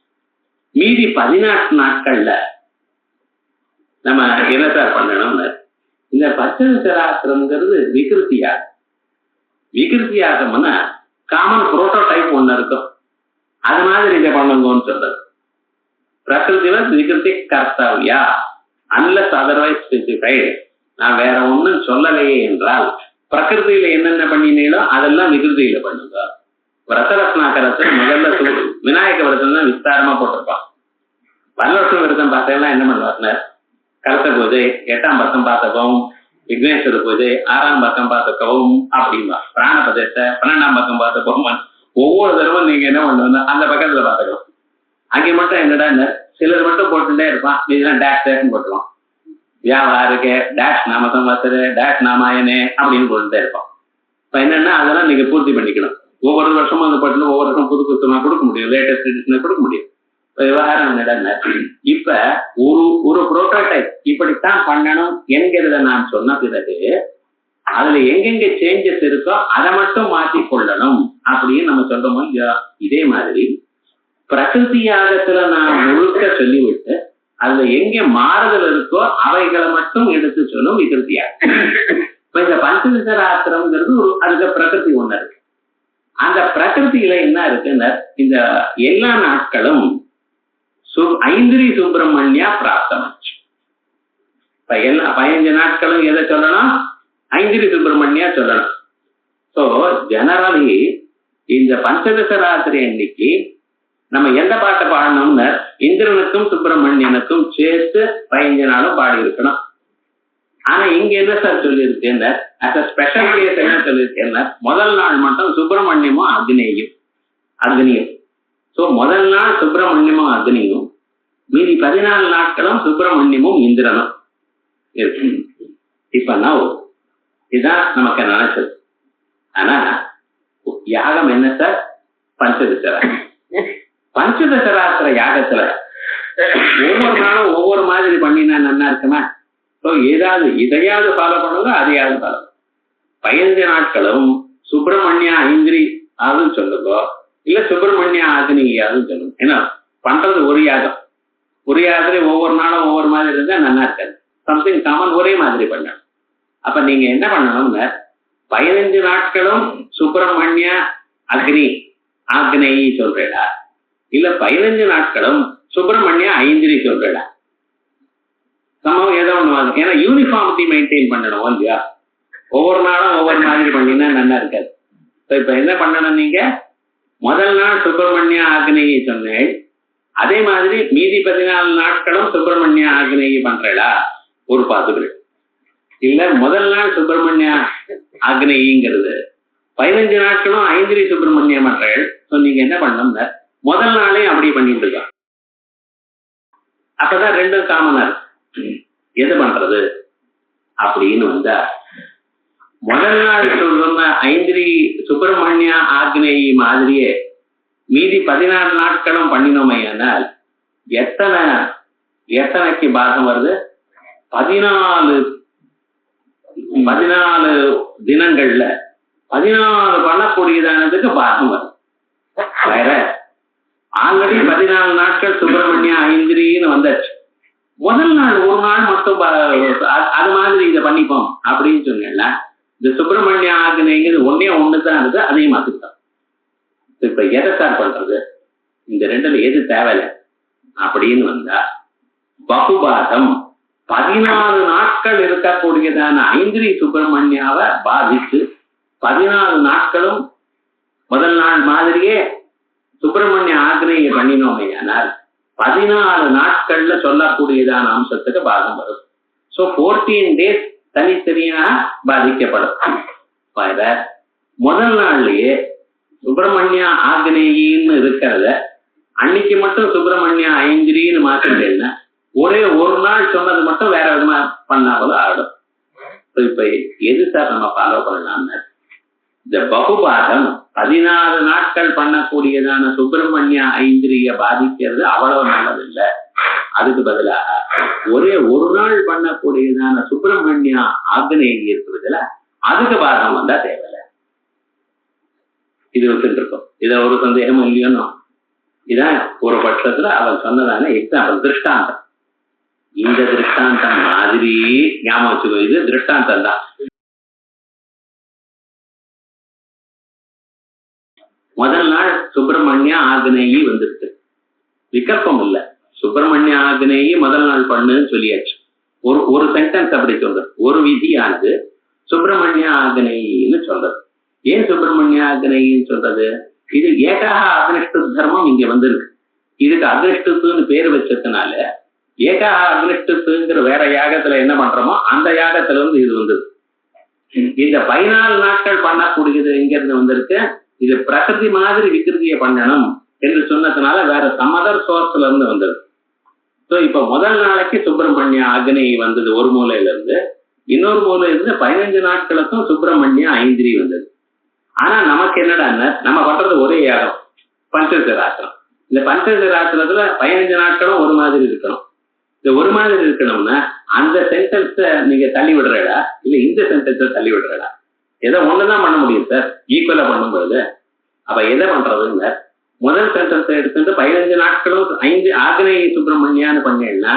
மீதி 14 நாட்கள்ல நம்ம என்ன சார் பண்ணணும்னு, இந்த பஞ்சதசராத்திரம்ங்கிறது விகிருதி யாகம். விகிருதி யாகம்னா காமன் புரோட்டோடைப் ஒண்ணு இருக்கும், அது மாதிரி இதை பண்ணுங்கன்னு சொல்றது. பிரகிருதிவர் விகிருதி கர்த்தவ்யா அன்லஸ் அதர்வைஸ் ஸ்பெசிஃபைடு. நான் வேற ஒண்ணும் சொல்லலையே என்றால் பிரகிருதியில என்னென்ன பண்ணினீங்களோ அதெல்லாம் விகிருதியில பண்ணுங்க. விரதரத்னாக்கரத்தை முதல்ல விநாயக விரதம் தான் விஸ்தாரமா போட்டிருப்பான். வரலட்சுமி விரதம் பார்த்தேன்னா என்ன பண்ணுவாங்க? கலச பூஜை, 8ஆம் பக்கம் பார்த்தகவும், விக்னேஸ்வர பூஜை 6ஆம் பக்கம் பார்த்தகவும் அப்படின்பா. பிராண பிரதேசத்தை 12ஆம் பக்கம் பார்த்தப்பவும் ஒவ்வொரு தடவை நீங்க என்ன பண்ணுவோம்னா அந்த பக்கத்துல பார்த்துக்கலாம். அங்கே மட்டும் என்னடா சிலர் மட்டும் போட்டுட்டே இருப்பான், இதெல்லாம் டேஷ் டேஷ்னு போட்டுருவான். வியாபாருக்கு டேஷ் நாம சம்வத்சரே டேஷ் நாமாயனே அப்படின்னு போட்டுட்டே இருப்பான். இப்ப என்னன்னா அதெல்லாம் நீங்க பூர்த்தி பண்ணிக்கணும். ஒவ்வொரு வருஷமும் அந்த பாட்டுல ஒவ்வொரு வருஷம் புது புத்தகமா கொடுக்க முடியும், லேட்டஸ்ட் எடிஷனை கொடுக்க முடியும். விவகாரம் என்னடா, இப்ப ஒரு புரோட்டோடைப் இப்படித்தான் பண்ணணும் என்கிறத நான் சொன்ன பிறகு அதுல எங்கெங்க சேஞ்சஸ் இருக்கோ அதை மட்டும் மாற்றி கொள்ளணும் அப்படின்னு நம்ம சொல்றோமோ இல்லையா? இதே மாதிரி பிரகிருதி யாகத்துல நான் முழுக்க சொல்லிவிட்டு அதுல எங்க மாறுதல் இருக்கோ அவைகளை மட்டும் எடுத்து சொல்லும் விகிருதி யாகம். இப்ப இந்த பஞ்சதசராத்திரம்ங்கிறது அதுக்கு பிரகிருதி ஒண்ணு இருக்கு. அந்த பிரகிருதியில என்ன இருக்குன்னா இந்த எல்லா நாட்களும் ஐந்திரி சுப்பிரமணியா பிராப்தமாச்சு. இப்ப எல்லா 15 நாட்களும் எதை சொல்லணும்? ஐந்திரி சுப்பிரமணியா சொல்லணும். சோ ஜெனரலி இந்த பஞ்சதசராத்திரி அன்னைக்கு நம்ம எந்த பாட்டை பாடணும்னு இந்திரனுக்கும் சுப்பிரமணியனுக்கும் சேர்த்து 15 நாளும் பாடி இருக்கணும். ஆனா இங்க என்ன சார் சொல்லியிருக்கேன்னு ஸ்பெஷல் கேஸ் என்ன சொல்லியிருக்கேன்னா முதல் நாள் மட்டும் சுப்பிரமணியமும் அக்னியும். சோ முதல் நாள் சுப்பிரமணியமும் அக்னியும், மீதி 14 நாட்களும் சுப்பிரமணியமும் இந்திரனும் இருக்கு. இப்ப நான் இதுதான் நமக்கு நினைச்சது. ஆனா யாகம் என்ன சார்? பஞ்சதசராத்திர யாகத்துல ஒவ்வொரு நாளும் ஒவ்வொரு மாதிரி பண்ணினா நல்லா இருக்குமா? இதையாவது ஃபாலோ பண்ணுங்க, அதையாவது ஃபாலோ. 15 நாட்களும் சுப்பிரமணிய ஐந்திரி அதுன்னு சொல்லுங்க, இல்ல சுப்பிரமணிய ஆக்னியாதுன்னு சொல்லுங்க. ஏன்னா பண்றது ஒரு யாகம், ஒரு யாகத்துல ஒவ்வொரு நாளும் ஒவ்வொரு மாதிரி இருந்தா நல்லா இருக்காது. சம்திங் காமன் ஒரே மாதிரி பண்ணணும். அப்ப நீங்க என்ன பண்ணணும்னா 15 நாட்களும் சுப்பிரமணிய ஆக்னேயி சொல்றா, இல்ல 15 நாட்களும் சுப்பிரமணிய ஐந்திரி சொல்றா. சம்பவம் ஏதோ ஒண்ணு. ஏன்னா யூனிஃபார்மிட்டி மெயின்டைன் பண்ணணும் இல்லையா? ஒவ்வொரு நாளும் ஒவ்வொரு மாதிரி பண்ணினா நல்லா இருக்காது. இப்ப என்ன பண்ணணும்? நீங்க முதல் நாள் சுப்பிரமணிய ஆக்னேயி சொன்னேன், அதே மாதிரி மீதி 14 நாட்களும் சுப்பிரமணிய ஆக்னேயி பண்றா ஒரு பாசிபிள். இல்ல முதல் நாள் சுப்பிரமணிய ஆக்னேயிங்கிறது 15 நாட்களும் ஐந்திரி சுப்பிரமணிய பண்றேன். நீங்க என்ன பண்ணணும்னா முதல் நாளே அப்படி பண்ணிட்டு இருக்கோம். அப்பதான் ரெண்டும் காமனா இருக்கு. எது பண்றது அப்படின்னு வந்தா முதல் நாள் சொல்ற ஐந்திரி சுப்பிரமணிய ஆக்னேயி மாதிரியே மீதி 14 நாட்களும் பண்ணினோமையானால் எத்தனைக்கு பாகம் வருது? 14 தினங்கள்ல 14 பண்ணக்கூடியதானதுக்கு பாகம் வரும். வேற ஆல்ரெடி 14 நாட்கள் சுப்பிரமணிய ஐந்திரின்னு வந்தாச்சு. முதல் நாள் ஒரு நாள் மட்டும் அது மாதிரி இதை பண்ணிப்போம் அப்படின்னு சொன்னா இந்த சுப்பிரமணிய ஆக்னேயங்கிறது ஒண்ணுதான் இருக்கு, அதையும் மாத்திட்டான். இப்ப எதை சார் பண்றது? இந்த ரெண்டுல எது தேவையில்லை அப்படின்னு வந்தா பகுபாதம் 14 நாட்கள் இருக்கக்கூடியதான ஐந்திரி சுப்பிரமணியாவை பாதித்து 14 நாட்களும் முதல் நாள் மாதிரியே சுப்பிரமணிய ஆக்னேயை பண்ணினோமே ஆனால் 14 நாட்கள்ல சொல்லக்கூடியதான அம்சத்துக்கு பாகம் வரும். சோ 14 days தனித்தனியாக பாதிக்கப்படும். முதல் நாள்லயே சுப்பிரமணிய ஆக்னேயின்னு இருக்கிறத அன்னைக்கு மட்டும் சுப்பிரமணியா ஐந்திரின்னு மாத்திட்டேன்னா ஒரே ஒரு நாள் சொன்னது மட்டும் வேற விதமா பண்ணாலும் ஆடும். இப்ப எது சார் நம்ம ஃபாலோ பண்ணலாம்னு இந்த பகுபாதம் 14 நாட்கள் பண்ணக்கூடியதான சுப்பிரமணியா ஐந்திரிய பாதிக்கிறது அவ்வளவு நல்லதில்லை. அதுக்கு பதிலாக ஒரே ஒரு நாள் பண்ணக்கூடியதான சுப்பிரமணியா ஆக்னேயி இருக்குதுல அதுக்கு பாதம் வந்தா தேவையில்லை. இது வச்சுட்டு இருக்கோம். இத ஒரு சந்தேகமும் இல்லையோன்னு இதான் ஒரு பட்சத்துல அவன் சொன்னதான எக்ஸாம்பிள் திருஷ்டாந்தம். இந்த திருஷ்டாந்தம் மாதிரி ஞாபகம் வச்சுக்கோ, இது திருஷ்டாந்தம் தான். முதல் நாள் சுப்பிரமணியா ஆக்னேயி வந்திருக்கு, விகல்பம் இல்லை. சுப்பிரமணிய ஆக்னேயி முதல் நாள் பண்ணுன்னு சொல்லியாச்சு. ஒரு சென்டென்ஸ் அப்படி சொல்றது. ஒரு விதியானது சுப்பிரமணிய ஆக்னேயின்னு சொல்றது. ஏன் சுப்பிரமணிய ஆக்னேயின்னு சொல்றது? இது ஏகாக அக்னிஷ்டு தர்மம் இங்க வந்திருக்கு. இதுக்கு அக்னிஷ்டுன்னு பேர் வச்சதுனால ஏகாக அக்னிஷ்டுங்கிற வேற யாகத்துல என்ன பண்றோமோ அந்த யாகத்துல இருந்து இது வந்தது. இந்த 14 நாட்கள் பண்ணக்கூடியது எங்க இருந்து வந்திருக்கு? இது பிரகிருதி மாதிரி விகிருதியை பண்ணணும் என்று சொன்னதுனால வேற சமதர் சோர்ஸ்ல இருந்து வந்தது. ஸோ இப்ப முதல் நாளைக்கு சுப்பிரமணிய ஆக்னேயி வந்தது ஒரு மூலையில இருந்து, இன்னொரு மூலையில இருந்து 15 நாட்களுக்கும் சுப்பிரமணிய ஐந்திரி வந்தது. ஆனா நமக்கு என்னடா, நம்ம பண்றது ஒரே யாகம் பஞ்சசராத்திரம். இந்த பஞ்சசராத்திரத்துல 15 நாட்களும் ஒரு மாதிரி இருக்கணும். இந்த ஒரு மாதிரி இருக்கணும்னா அந்த சென்டென்ஸை நீங்க தள்ளி விடுறடா, இல்ல இந்த சென்டென்ஸை தள்ளி விடுறடா, எதை ஒண்ணுதான் பண்ண முடியும் சார் ஈக்குவலா பண்ணும்போது. அப்ப எதை பண்றதுன்னு முதல் சென்டென்ஸை எடுத்துட்டு 15 நாட்களும் 5 ஆக்னேயி சுப்பிரமணியான்னு பண்ணேன்னா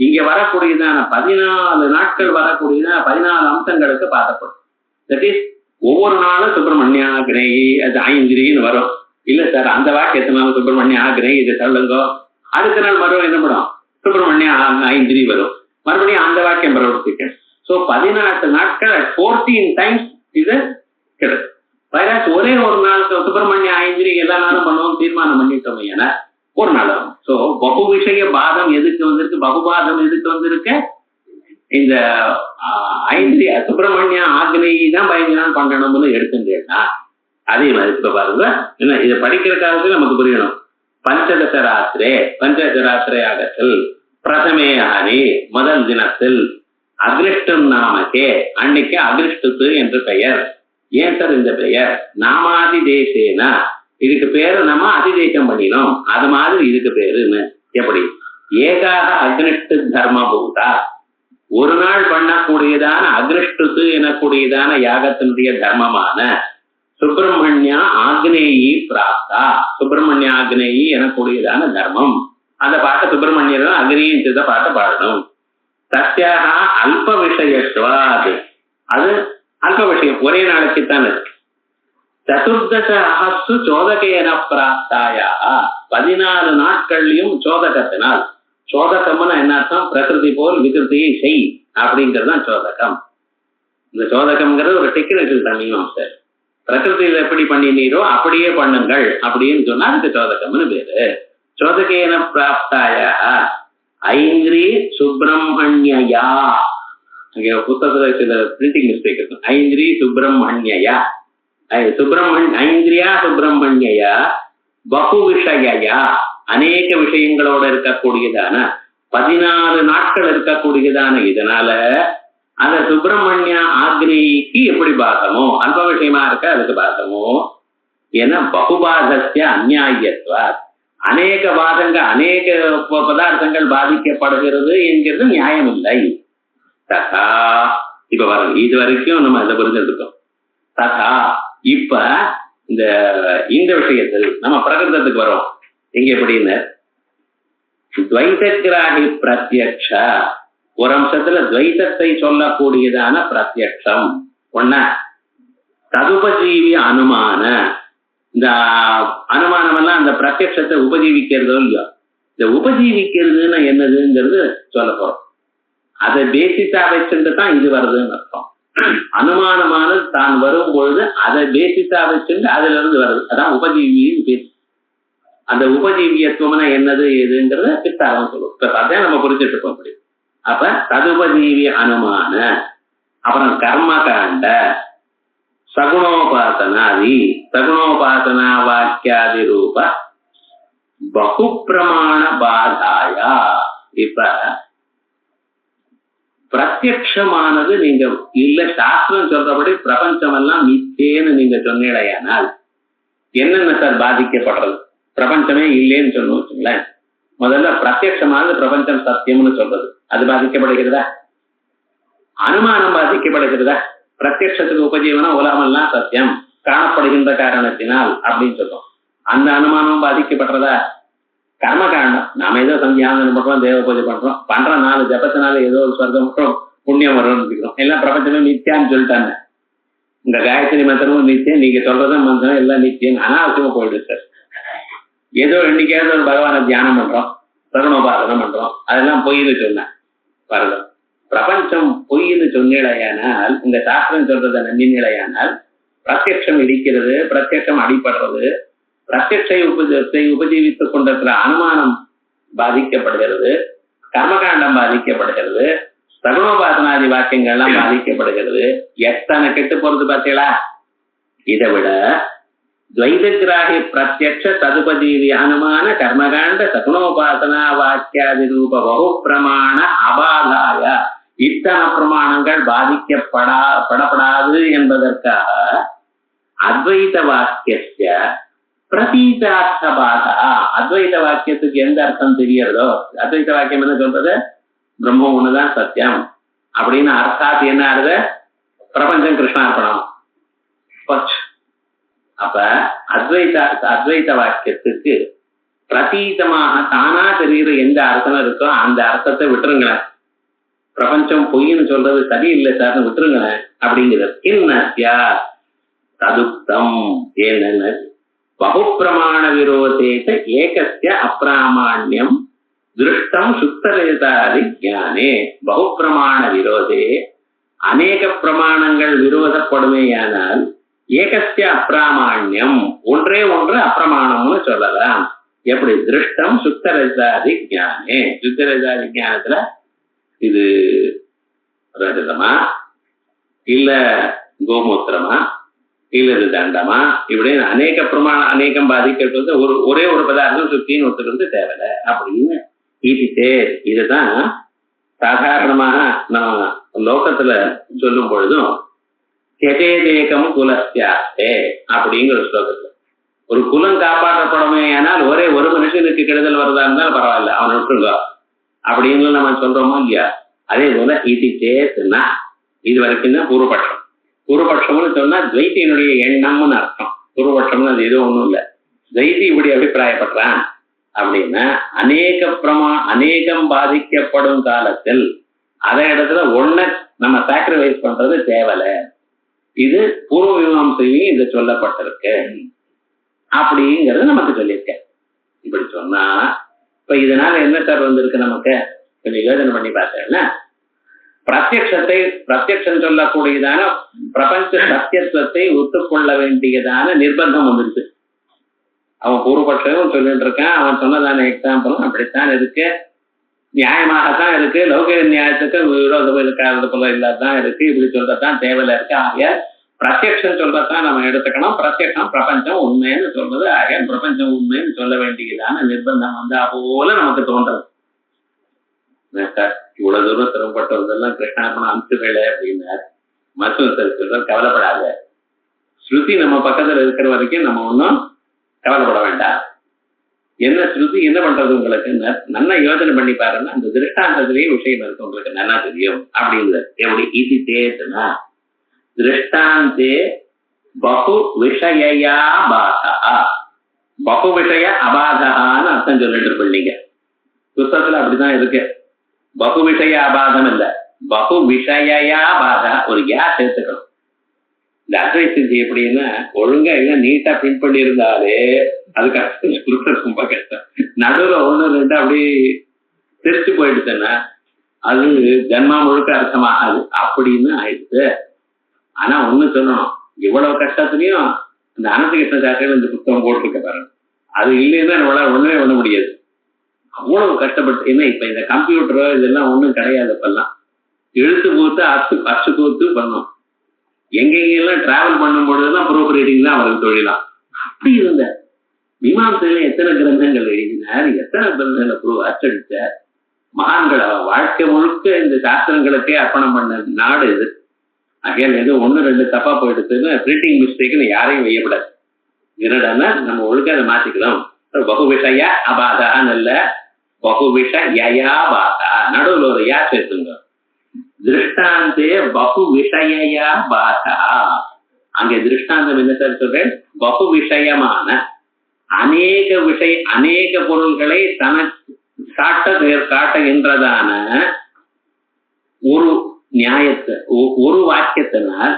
இங்க வரக்கூடியதான 14 நாட்கள் வரக்கூடியதான 14 அம்சங்களுக்கு பார்த்தப்படும். தட் இஸ் ஒவ்வொரு நாளும் சுப்பிரமணியா ஆக்னேயி அது ஐந்திரின்னு வரும். இல்ல சார் அந்த வாக்கியத்தினால சுப்பிரமணிய ஆக்னேயி இதை சொல்லுங்க, அடுத்த நாள் மறுபடியும் என்ன படும் சுப்பிரமணிய ஐந்திரி வரும், மறுபடியும் அந்த வாக்கியம் பிரவர்த்திக்கும். ஸோ 14 நாட்கள் 14 டைம்ஸ் இது கிடைக்கும். வைராஸ் ஒரே ஒரு நாள் சுப்பிரமணிய ஐந்திரி எல்லா நாளும் பண்ணுவோம் தீர்மானம் பண்ணிட்டோம் ஏன்னா ஒரு நாள் ஆகும். ஸோ பகு விஷய பாதம் எதுக்கு வந்திருக்கு? பகுபாதம் எதுக்கு வந்திருக்கு? இந்த ஐந்திரி சுப்பிரமணிய ஆக்னேயி தான் 15 நாள் பண்ணணும்னு எடுத்துட்டேன்னா அதே மாதிரி இப்ப பாருங்க, என்ன இதை படிக்கிற காலத்துல நமக்கு புரியணும். பஞ்சதசராத்திரே யாகத்தில் பிரதமே ஆனி முதல் தினத்தில் அகிருஷ்டம் நாமக்கே, அன்னைக்கு அகிருஷ்டத்து என்று பெயர். ஏன் சார் இந்த பெயர்? நாமாதி தேசேனா, இதுக்கு பேரு நம்ம அதிதேசம் பண்ணினோம், அது மாதிரி இதுக்கு பேருன்னு. எப்படி? ஏகாக அக்னிஷ்டு தர்மபூதா, ஒரு நாள் பண்ணக்கூடியதான அக்னிஷ்டுத்து எனக்கூடியதான யாகத்தினுடைய தர்மமான சுப்பிரமணியா ஆக்னேயி பிராப்தா, சுப்பிரமணிய ஆக்னேயி எனக்கூடியதான தர்மம். அந்த பாட்டை சுப்பிரமணியர் அக்னியின் பாட்டை பாடணும். சத்தியாக அல்ப விஷயத்வாது, அது அல்ப விஷயம், ஒரே நாளைக்குத்தான் இருக்கு. சதுர்தச அஹஸ்ஸு சோதகேன பிராப்தாயா, 14 நாட்கள்லயும் சோதகத்தினால். சோதகம்னு என்ன அர்த்தம்? பிரகிருதி போல் விகிருதியை செய் அப்படிங்கிறது தான் சோதகம். இந்த சோதகம்ங்கிறது ஒரு டெக்னிக்கல் தனியும் சார். பிரகிருதியில எப்படி பண்ணினீரோ அப்படியே பண்ணுங்கள் அப்படின்னு சொன்னா அதுக்கு சோதகம்னு பேரு. சோதகேன பிராப்தாயா ஐந்திரி சுப்பிரமணியா, அங்கே புத்தகத்துல சில பிரிண்டிங் மிஸ்டேக் இருக்கும். ஐந்திரி சுப்பிரமணியா, ஐந்திரியா சுப்பிரமணியா பகு விஷயா, அநேக விஷயங்களோட இருக்கக்கூடியதான 14 நாட்கள் இருக்கக்கூடியதான இதனால அந்த சுப்பிரமணிய ஆக்னேயிக்கு எப்படி பாதமோ, அல்ப விஷயமா இருக்க அதுக்கு பாதமோ. ஏன்னா பகுபாதஸ்ய அந்நியாயத்வா, அநேக பாதங்கள் அநேக பதார்த்தங்கள் பாதிக்கப்படுகிறது என்கிறது நியாயம் இல்லை. ததா, இப்ப பாருங்க, இது வரைக்கும் நம்ம இதை புரிஞ்சிருக்கோம். ததா இப்ப இந்த விஷயத்தில் நம்ம பிரகிருதத்துக்கு வரோம். எங்க எப்படின்னு துவைதகிராகி பிரத்யக்ஷ, ஒரு அம்சத்துல துவைதத்தை சொல்லக்கூடியதான பிரத்யக்ஷம் ஒன்ன, ததுபஜீவி அனுமான, இந்த அனுமானம் எல்லாம் அந்த பிரத்யக்ஷத்தை உபஜீவிக்கிறதோ இல்லையோ, இந்த உபஜீவிக்கிறதுன்னு என்னதுங்கிறது சொல்ல போறோம். அதை பேசிஸா வச்சுட்டு தான் இது வருதுன்னு அர்த்தம். அனுமானமானது தான் வரும் பொழுது அதை பேசிஸா வச்சுட்டு அதுல இருந்து வருது, அதான் உபஜீவின்னு பேசி. அந்த உபஜீவியத்துவம்னா என்னது எதுங்கிறத பித்தாரம் சொல்லுவோம். இப்ப அதான் நம்ம புரிஞ்சுட்டு இருக்கோம். அப்படி அப்ப ததுபஜீவி அனுமான, அப்புறம் கர்மகாண்ட, சகுணோபாசனாதி, சகுணோபாசனா வாக்கியாதி ரூப பகு பிரமாண பாதாயா. இப்ப பிரத்யக்ஷமானது நீங்க இல்ல சாஸ்திரம் சொல்றபடி பிரபஞ்சம் எல்லாம் மித்தேன்னு நீங்க சொன்னீடையானால் என்னென்ன சார் பாதிக்கப்படுறது? பிரபஞ்சமே இல்லைன்னு சொன்னு வச்சுங்களேன். முதல்ல பிரத்யக்ஷமானது பிரபஞ்சம் சத்தியம்னு சொல்றது, அது பாதிக்கப்படுகிறதா? அனுமானம் பாதிக்கப்படுகிறதா? பிரத்யக்ஷத்துக்கு உபஜீவனம் உலகமெல்லாம் சத்தியம் காணப்படுகின்ற காரணத்தினால் அப்படின்னு சொல்றோம். அந்த அனுமானம் பாதிக்கப்படுறதா? கர்மகாண்டம், நாம ஏதோ சந்தியாவந்தனம் பண்றோம், தேவ பூஜை பண்றோம், பண்ற 4 ஜபத்தினால ஏதோ ஒரு சொர்க்கம் புண்ணியம் வரும்னு இருக்கிறோம். எல்லாம் பிரபஞ்சமே நித்தியான்னு சொல்லிட்டாங்க. இந்த காயத்ரி மந்திரமும் நித்தியம், நீங்க சொல்றதும் மந்திரம் எல்லாம் நித்தியம், அனாவசியமா போயிடுது சார். ஏதோ இன்னைக்காவது ஒரு பகவானை தியானம் பண்றோம், சரணோபாசனம் பண்றோம், அதெல்லாம் பொய்ன்னு சொன்ன பாருங்க. பிரபஞ்சம் பொய்ன்னு சொன்னிலையானால், இந்த சாஸ்திரம் சொல்றதை நம்பினிலையானால் பிரத்யக்ஷம் இடிக்கிறது, பிரத்யக்ஷம் அடிபடுறது, பிரத்யக்ஷை உபஜீவித்துக் கொண்டிருக்கிற அனுமானம் பாதிக்கப்படுகிறது, கர்மகாண்டம் பாதிக்கப்படுகிறது, சகுணோபாசனாதி வாக்கியங்கள்லாம் பாதிக்கப்படுகிறது. எத்தனை கெட்டு போறது பார்த்தீங்களா? இதை விட துவைதகிராகி பிரத்யக்ஷ ததுபஜீவி அனுமான கர்மகாண்ட சகுணோபாசனா வாக்கியாதி ரூப பகு பிரமாண அபாதாய, இத்தனை பிரமாணங்கள் பாதிக்கப்படாது என்பதற்காக அத்வைத வாக்கிய பிரதீதார்த்த பாதா. அத்வைத வாக்கியத்துக்கு எந்த அர்த்தம் தெரியறதோ, அத்வைத வாக்கியம் என்ன சொல்றது? பிரம்மம் ஒண்ணுதான் சத்தியம் அப்படின்னு அர்த்தாத் என்ன ஆறுது? பிரபஞ்சம் கிருஷ்ணார்ப்பணம். அப்ப அத்வைத வாக்கியத்துக்கு பிரதீதமாக தானா தெரிகிற எந்த அர்த்தம் இருக்கோ அந்த அர்த்தத்தை விட்டுருங்களேன். பிரபஞ்சம் பொய்ன்னு சொல்றது சரியில்லை சார்னு விட்டுருங்களேன் அப்படிங்கிறது. இன்னஸ்யா ததுக்தம் ஏன்னு பகுப்பிரமாண விரோதேத ஏகஸ்ய அப்பிராமாண்யம் திருஷ்டம் சுத்தரேதாதி ஞானே. பகுப்பிரமாண விரோதே, அநேக பிரமாணங்கள் விரோதப்படுமேயானால் ஏகஸ்ய அப்பிராமாண்யம், ஒன்றே ஒன்று அப்பிரமாணம்னு சொல்லலாம். எப்படி? திருஷ்டம் சுத்தரேதாதி ஞானே. சுத்தரேதாதி ஞானத்துல இது ரஜதமா இல்ல கோமூத்திரமா இல்ல இது தண்டமா, இப்படின்னு அநேக பிரமாணம் அநேகம் பாதிக்கிறது ஒரே ஒரு பதார்த்தம் சுத்தின்னு ஒத்துக்கிறது தேவையில்லை அப்படின்னு இதுதான் சாதாரணமாக நம்ம லோகத்துல சொல்லும் பொழுதும் கெதேதேகம் குலஸ்யாஸ்தே அப்படிங்கிற ஸ்லோகத்துல ஒரு குலம் காப்பாற்றப்படுமே. ஆனால் ஒரே ஒரு மனுஷனுக்கு கெடுதல் வருதா இருந்தாலும் பரவாயில்ல, அவன் விட்டுருங்க அப்படின்னு நம்ம சொல்றோமோ இல்லையா? அதே போல இது சேத்துனா, இது வரைக்கும் தான் பூர்வபட்சம். பூர்வபட்சம்னு சொன்னா துவைத்தியினுடைய எண்ணம்னு அர்த்தம். பூர்வபட்சம்னு அது எதுவும் ஒண்ணும் இல்லை. துவைத்தி இப்படி அபிப்பிராயப்படுறான் அப்படின்னா அநேகம் பாதிக்கப்படும் காலத்தில் அதே இடத்துல ஒண்ணு நம்ம சாக்ரிஃபைஸ் பண்றது தேவலை. இது பூர்வ மீமாம்சையும் இது சொல்லப்பட்டிருக்கு அப்படிங்கிறது நமக்கு சொல்லியிருக்கேன். இப்படி சொன்னா இப்ப இதனால என்ன சார் வந்திருக்கு? நமக்கு கொஞ்சம் யோசனை பண்ணி பார்த்தேன்னா, பிரத்யக்ஷம் சொல்லக்கூடியதான பிரபஞ்ச சத்தியத்துவத்தை ஒத்துக்கொள்ள வேண்டியதான நிர்பந்தம் வந்துருக்கு. அவன் பூர்வபட்சமும் சொல்லிட்டு இருக்கான், அவன் சொன்னதான எக்ஸாம்பிளும் அப்படித்தான் இருக்கு, நியாயமாகத்தான் இருக்கு, லௌகிக நியாயத்துக்கு விரோதம் இருக்காது போல இல்லாதான் இருக்கு, இப்படி சொல்றதான் தேவையில்ல இருக்கு. ஆகிய பிரத்யக்ஷம் சொல்றதான் நம்ம எடுத்துக்கணும். பிரத்யக்ஷம் பிரபஞ்சம் உண்மைன்னு சொல்றது, ஆகிய பிரபஞ்சம் உண்மைன்னு சொல்ல வேண்டியதான நிர்பந்தம் வந்தா போல நமக்கு தோன்றது. இவ்வளவு தூரம் திறம்பட்டவர்களெல்லாம் கிருஷ்ணார்ப்பணம் அனுப்பிச்சுகளை அப்படின்னாரு. மருத்துவ சொல்றார், கவலைப்படாத, ஸ்ருதி நம்ம பக்கத்துல இருக்கிற வரைக்கும் நம்ம ஒன்றும் கவலைப்பட வேண்டாம். என்ன ஸ்ருதி என்ன பண்றது உங்களுக்கு நல்லா யோசனை பண்ணி பாருன்னா, அந்த திருஷ்டாந்தத்திலேயே விஷயம் இருக்கு, உங்களுக்கு நல்லா தெரியும் அப்படிங்கிறது. எப்படி? இது தேதுனா திருஷ்டாந்தே பகு விஷயா பாதா, பகு விஷய அபாதான்னு அர்த்தம் சொல்லிட்டு இருப்பீங்க. புத்தகத்துல அப்படிதான் இருக்கு. பகு விஷய அபாதம் இல்ல, பகு விஷயா பாதா. ஒரு கேஸ் சேர்த்துக்கணும். இந்த அட்வைஸ் எப்படின்னா, ஒழுங்கா இல்ல நீட்டா பிரிண்ட் பண்ணி இருந்தாலே அதுக்கு அர்த்தம் ரொம்ப கஷ்டம். நடுவுல 1 2 அப்படியே தெரிச்சு போயிடுச்சுன்னா அது ஜன்மா முழுக்க அர்த்தமாகாது அப்படின்னு ஆயிடுச்சு. ஆனா ஒண்ணு சொல்லணும், இவ்வளவு கஷ்டத்துலயும் இந்த அனந்த கிருஷ்ண சாஸ்திரிகள் இந்த புத்தகம் போட்டிருக்க பாருங்க, அது இல்லைன்னா நம்மளால ஒண்ணுமே பண்ண முடியாது. அவ்வளவு கஷ்டப்பட்டு, ஏன்னா இப்ப இந்த கம்ப்யூட்டரோ இதெல்லாம் ஒண்ணும் கிடையாது. இப்பெல்லாம் எழுத்து கோத்து அச்சு கோத்து பண்ணோம். எங்கெங்கெல்லாம் டிராவல் பண்ணும் பொழுதுதான் ப்ரூஃப் ரீடிங் தான் அவருக்கு தொழிலாம். அப்படி இருந்த மீமாசையில எத்தனை கிரந்தங்கள் எழுதினார், எத்தனை கிரந்தங்களை அச்சடித்தார். மகான்கள் வாழ்க்கை முழுக்க இந்த சாஸ்திரங்களுக்கே அர்ப்பணம் பண்ண நாடு இது. அகையால் எது ஒண்ணு ரெண்டு தப்பா போயிடுச்சுன்னு பிரிண்டிங் மிஸ்டேக்னு யாரையும் வையப்படாது. என்னடா நம்ம ஒழுக்க அதை மாத்திக்கலாம். பகு விஷய அபாதான்னு இல்ல, பகு விஷயா பாதா, நடுவில் ஒரு யா சேர்த்துங்க. திருஷ்டாந்தே பகு விஷயா பாதா. அங்கே திருஷ்டாந்தம் என்ன சார் சொல்றேன்? பகு விஷயமான அநேக பொருள்களை காட்டுகின்றதான ஒரு நியாயத்தை, ஒரு வாக்கியத்தினால்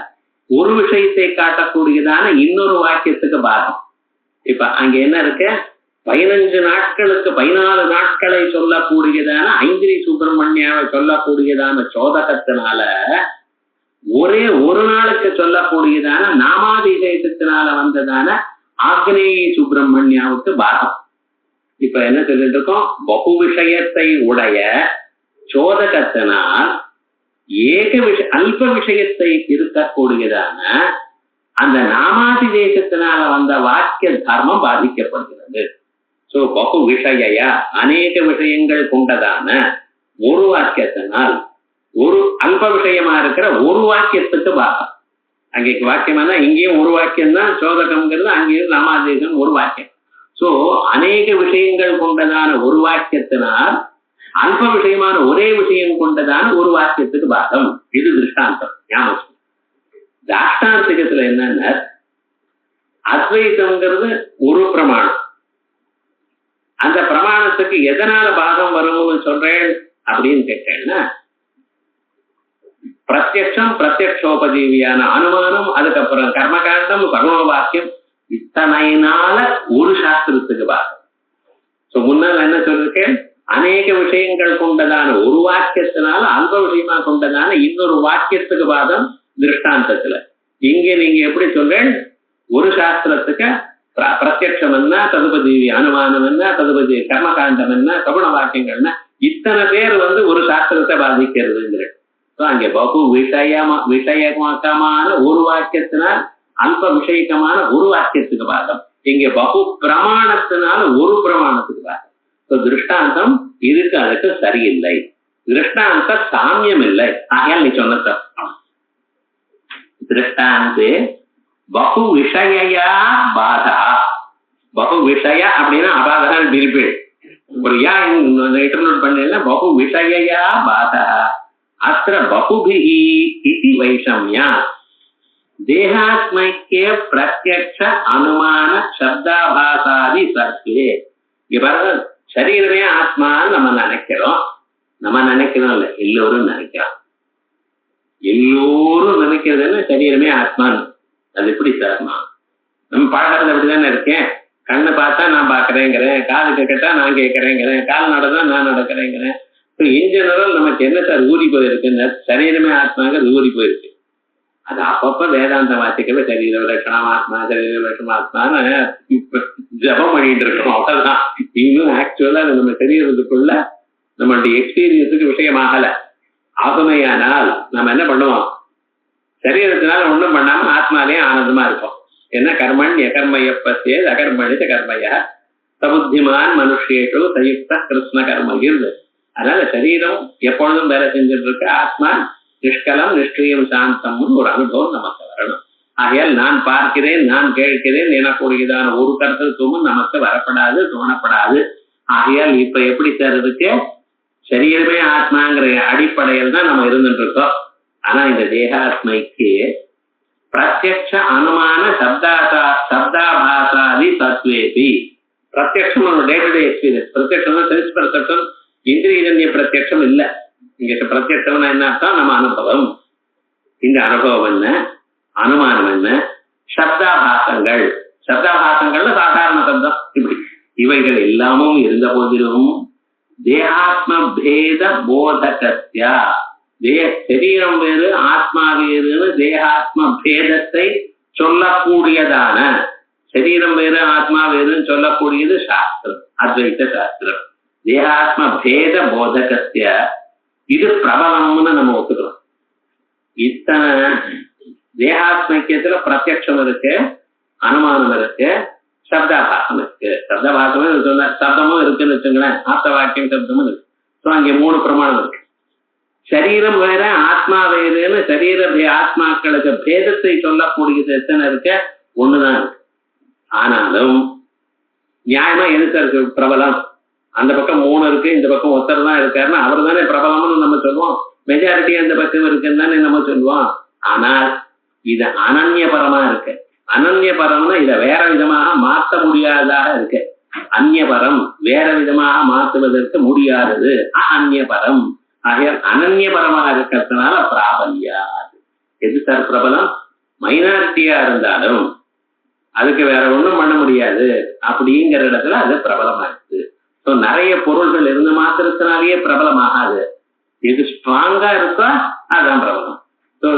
ஒரு விஷயத்தை காட்டக்கூடியதான இன்னொரு வாக்கியத்துக்கு பாகம். இப்ப அங்க என்ன இருக்கு? 15 நாட்களுக்கு 14 நாட்களை சொல்லக்கூடியதான ஐந்திரி சுப்பிரமணியாவை சொல்லக்கூடியதான சோதகத்தினால ஒரே ஒரு நாளுக்கு சொல்லக்கூடியதான நாமாதிசேஷத்தினால வந்ததான ஆக்னேயி சுப்பிரமணியாவுக்கு பாகம். இப்ப என்ன சொல்லிட்டு இருக்கோம்? பகு விஷயத்தை உடைய சோதகத்தினால் அல்ப விஷயத்தை இருக்கக்கூடியதான அந்த நாமாதிதேசத்தினால வந்த வாக்கிய தர்மம் பாதிக்கப்படுகிறது. சோ பகு விஷய அநேக விஷயங்கள் கொண்டதான ஒரு வாக்கியத்தினால் ஒரு அல்ப விஷயமா இருக்கிற ஒரு வாக்கியத்துக்கு பாகம். அங்கே வாக்கியமா இங்கேயும் ஒரு வாக்கியம் தான் சோதகம்ங்கிறது, அங்கேயும் நாமாதிதேசம் ஒரு வாக்கியம். சோ அநேக விஷயங்கள் கொண்டதான ஒரு வாக்கியத்தினால் அல்ப விஷயமான ஒரே விஷயம் கொண்டதான ஒரு வாக்கியத்துக்கு பாகம். இது திருஷ்டாந்தம். ஞாபகம். தாஷ்டாந்திகத்துல என்னன்னா அத்வைதம்ங்கிறது ஒரு பிரமாணம். அந்த பிரமாணத்துக்கு எதனால பாகம் வரும்னு சொல்றேன் அப்படின்னு கேட்டேன்னா, பிரத்யக்ஷம் பிரத்யக்ஷோபஜீவியான அனுமானம், அதுக்கப்புறம் கர்மகாண்டம், சகுண வாக்கியம், இத்தனையினால ஒரு சாஸ்திரத்துக்கு பாகம். சோ முன்னால் என்ன சொல்லிருக்கேன்? அநேக விஷயங்கள் கொண்டதான ஒரு வாக்கியத்தினால அல்ப விஷயமா கொண்டதான இன்னொரு வாக்கியத்துக்கு பாதம் திருஷ்டாந்தத்துல. இங்க நீங்க எப்படி சொல்றேன்? ஒரு சாஸ்திரத்துக்கு பிரத்யக்ஷம் என்ன, ததுபதி அனுமானம் என்ன, ததுபதி கர்மகாண்டம் என்ன, சகுண வாக்கியங்கள்னா இத்தனை பேர் ஒரு சாஸ்திரத்தை பாதிக்கிறதுங்கிற. அங்கே பகு விஷயமான ஒரு வாக்கியத்தினால் அல்ப விஷயமான ஒரு வாக்கியத்துக்கு பாதம். இங்க பகு பிரமாணத்தினால ஒரு பிரமாணத்துக்கு பாதம். திருஷ்டாந்தம் இதுக்கு அதுக்கு சரியில்லை. திருஷ்டாந்த சாமியம் இல்லை. ஆகையால் நீ சொன்ன திருஷ்டாந்தே பகு விஷயா பாதா. பகு விஷய அப்படின்னா அபாதான் பிரிப்பேன் ஒரு யா இன்டர்நோட் பண்ணல. பகு விஷயா பாதா அத்திர பகுபிஹி இதி வைஷம்யா தேகாத்மைக்கே பிரத்யக்ஷ அனுமான சப்தாபாசாதி சர்வே. இவர்கள் சரீரமே ஆத்மான்னு நம்ம நினைக்கிறோம். இல்ல, எல்லோரும் நினைக்கிறோம். எல்லோரும் நினைக்கிறதுன்னு சரீரமே ஆத்மான்னு. அது எப்படி சார்மா? நம்ம பார்க்கறது அப்படிதானே இருக்கேன். கண்ணை பார்த்தா நான் பாக்குறேங்கிறேன், காது கேட்டா நான் கேட்கறேங்கிறேன், கால் நடதான் நான் நடக்கிறேங்கிறேன். இன் ஜெனரல் நமக்கு என்ன சார் ஊறி போயிருக்குன்னு? சரீரமே ஆத்மாங்கிறது ஊறி போயிருக்கு. அது அப்பப்ப வேதாந்த வாசிக்கவே சரீர லட்சணம் ஆத்மா, சரீர லட்சணம் ஆத்மான்னு ஜபம் பண்ணிட்டு இருக்கோம். அவ்வளவுதான். இன்னும் ஆக்சுவலா நம்ம சரீரத்துக்குள்ள நம்மளுடைய எக்ஸ்பீரியன்ஸுக்கு விஷயமாகல. ஆகுமையானால் நம்ம என்ன பண்ணுவோம்? சரீரத்தினால ஒண்ணும் பண்ணாம ஆத்மாலே ஆனந்தமா இருக்கும். என்ன கர்மன் எகர்மயப்பத்தே அகர்மணித கர்மய சபுத்திமான் மனுஷேஷு சயுக்த கிருஷ்ண கர்ம இருந்து. அதனால சரீரம் எப்பொழுதும் வேலை செஞ்சுட்டு இருக்கு. ஆத்மா நிஷ்கலம் நிஷ்கிரியம் சாந்தம்னு ஒரு அனுபவம் நமக்கு வரணும். ஆகையால் நான் பார்க்கிறேன், நான் கேட்கிறேன் எனக்கூடியதான ஒரு கருத்துவமும் நமக்கு வரப்படாது, தோணப்படாது. ஆகையால் இப்ப எப்படி சார் இருக்கு? சரீரமே ஆத்மாங்கிற அடிப்படையில் தான் நம்ம இருந்துட்டு இருக்கோம். ஆனா இந்த தேகாத்மைக்கு பிரத்யக்ஷ அனுமான சப்தாபாசாதி தத்வேபி. பிரத்யக்ஷம் ஒரு டே டு டே எக்ஸ்பீரியன்ஸ். பிரத்யக்ஷம் சென்ஸ் பர்செப்ஷன், இந்திரியஜன்ய பிரத்யக்ஷம் இல்ல. இங்க பிரத்யக்ஷம்னா என்ன அர்த்தம்? நம்ம அனுபவம். இந்த அனுபவம் என்ன, அனுமானம் என்ன, சப்தாபாசங்கள். சப்தாபாசங்கள்ல சாதாரண சப்தம். இப்படி இவைகள் எல்லாமும் இருந்த போதிலும் தேகாத்ம பேத போதகத்யா, சரீரம் வேறு ஆத்மா வேறுன்னு தேகாத்ம பேதத்தை சொல்லக்கூடியதான, சரீரம் வேறு ஆத்மா வேறுன்னு சொல்லக்கூடியது சாஸ்திரம், அத்வைத சாஸ்திரம். தேகாத்ம பேத போதகத்ய இது பிரபலம்னு நம்ம ஒத்துக்கிறோம். இத்தனை தேகாத்மைக்கியத்துல பிரத்யக்ஷம் இருக்கு, அனுமானம் இருக்கு, சப்தாபாசம் இருக்கு. சப்தாபாசமும் சொன்ன சப்தமும் இருக்குன்னு வச்சுங்களேன். ஆப்த வாக்கியம் சப்தமும் இருக்கு. ஸோ அங்கே 3 பிரமாணம் இருக்கு. சரீரம் வேற ஆத்மா வேறுன்னு சரீர ஆத்மாக்களுக்கு பேதத்தை சொல்லக்கூடியது எத்தனை இருக்க? ஒண்ணுதான் இருக்கு. ஆனாலும் நியாயமா எதுக்கு இருக்கு பிரபலம்? அந்த பக்கம் 3 இருக்கு, இந்த பக்கம் ஒருத்தர் தான் இருக்காருன்னா அவர் தானே பிரபலம்னு நம்ம சொல்லுவோம். மெஜாரிட்டி அந்த பக்கம் இருக்குன்னு தானே நம்ம சொல்லுவோம். ஆனால் இது அனன்யபரமா இருக்கு. அனன்யபரம்னா இதை வேற விதமாக மாற்ற முடியாததாக இருக்கு. அந்நியபரம் வேற விதமாக மாற்றுவதற்கு முடியாதது அந்நியபரம். ஆகையால் அனன்யபரமாக இருக்கிறதுனால பிராபல்யா. எது சார் பிரபலம்? மைனாரிட்டியா இருந்தாலும் அதுக்கு வேற ஒண்ணும் பண்ண முடியாது அப்படிங்கிற இடத்துல அது பிரபலமா இருக்கு. ஸோ நிறைய பொருள்கள் இருந்த மாத்திரத்தினாலேயே பிரபலமாகாது. எது ஸ்ட்ராங்கா இருக்கோ அதுதான் பிரபலம். ஸோ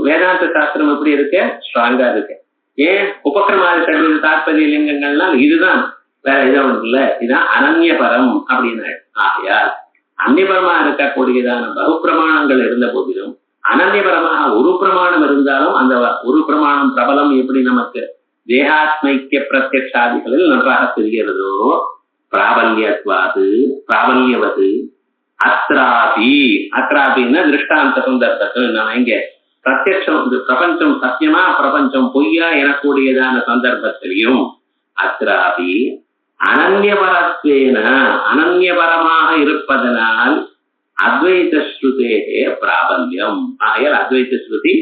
வேதாந்த சாஸ்திரம் எப்படி இருக்கு? ஸ்ட்ராங்கா இருக்கு. ஏன்? உபக்கிரமாதி தாற்பரிய லிங்கங்கள்லாம் இதுதான், வேற எதுவும் இல்லை. இதுதான் அனன்யபரம் அப்படின்னு. ஆகையால் அந்நியபரமா இருக்கக்கூடியதான பகுப்பிரமாணங்கள் இருந்த போதிலும் அனன்யபரமாக ஒரு பிரமாணம் இருந்தாலும் அந்த ஒரு பிரமாணம் பிரபலம் எப்படி நமக்கு தேகாத்மைக்கிய பிரத்யக்ஷாதிகளில் நன்றாக தெரிகிறதோ பிராபல்யத்வாது பிராபல்யவது அத்ராபி. அத்ராபின்னா திருஷ்டாந்த சந்தர்ப்பத்தை நான் இங்க பிரத்யக்ஷம் பிரபஞ்சம் சத்தியமா பிரபஞ்சம் பொய்யா எனக்கூடியதான சந்தர்ப்பத்திலையும் அத்ராபி அனன்யபரத்வேன அனன்யபரமாக இருப்பதனால் அத்வைத ஸ்ருதேகே பிராபல்யம். ஆகையால் அத்வைத ஸ்ருதி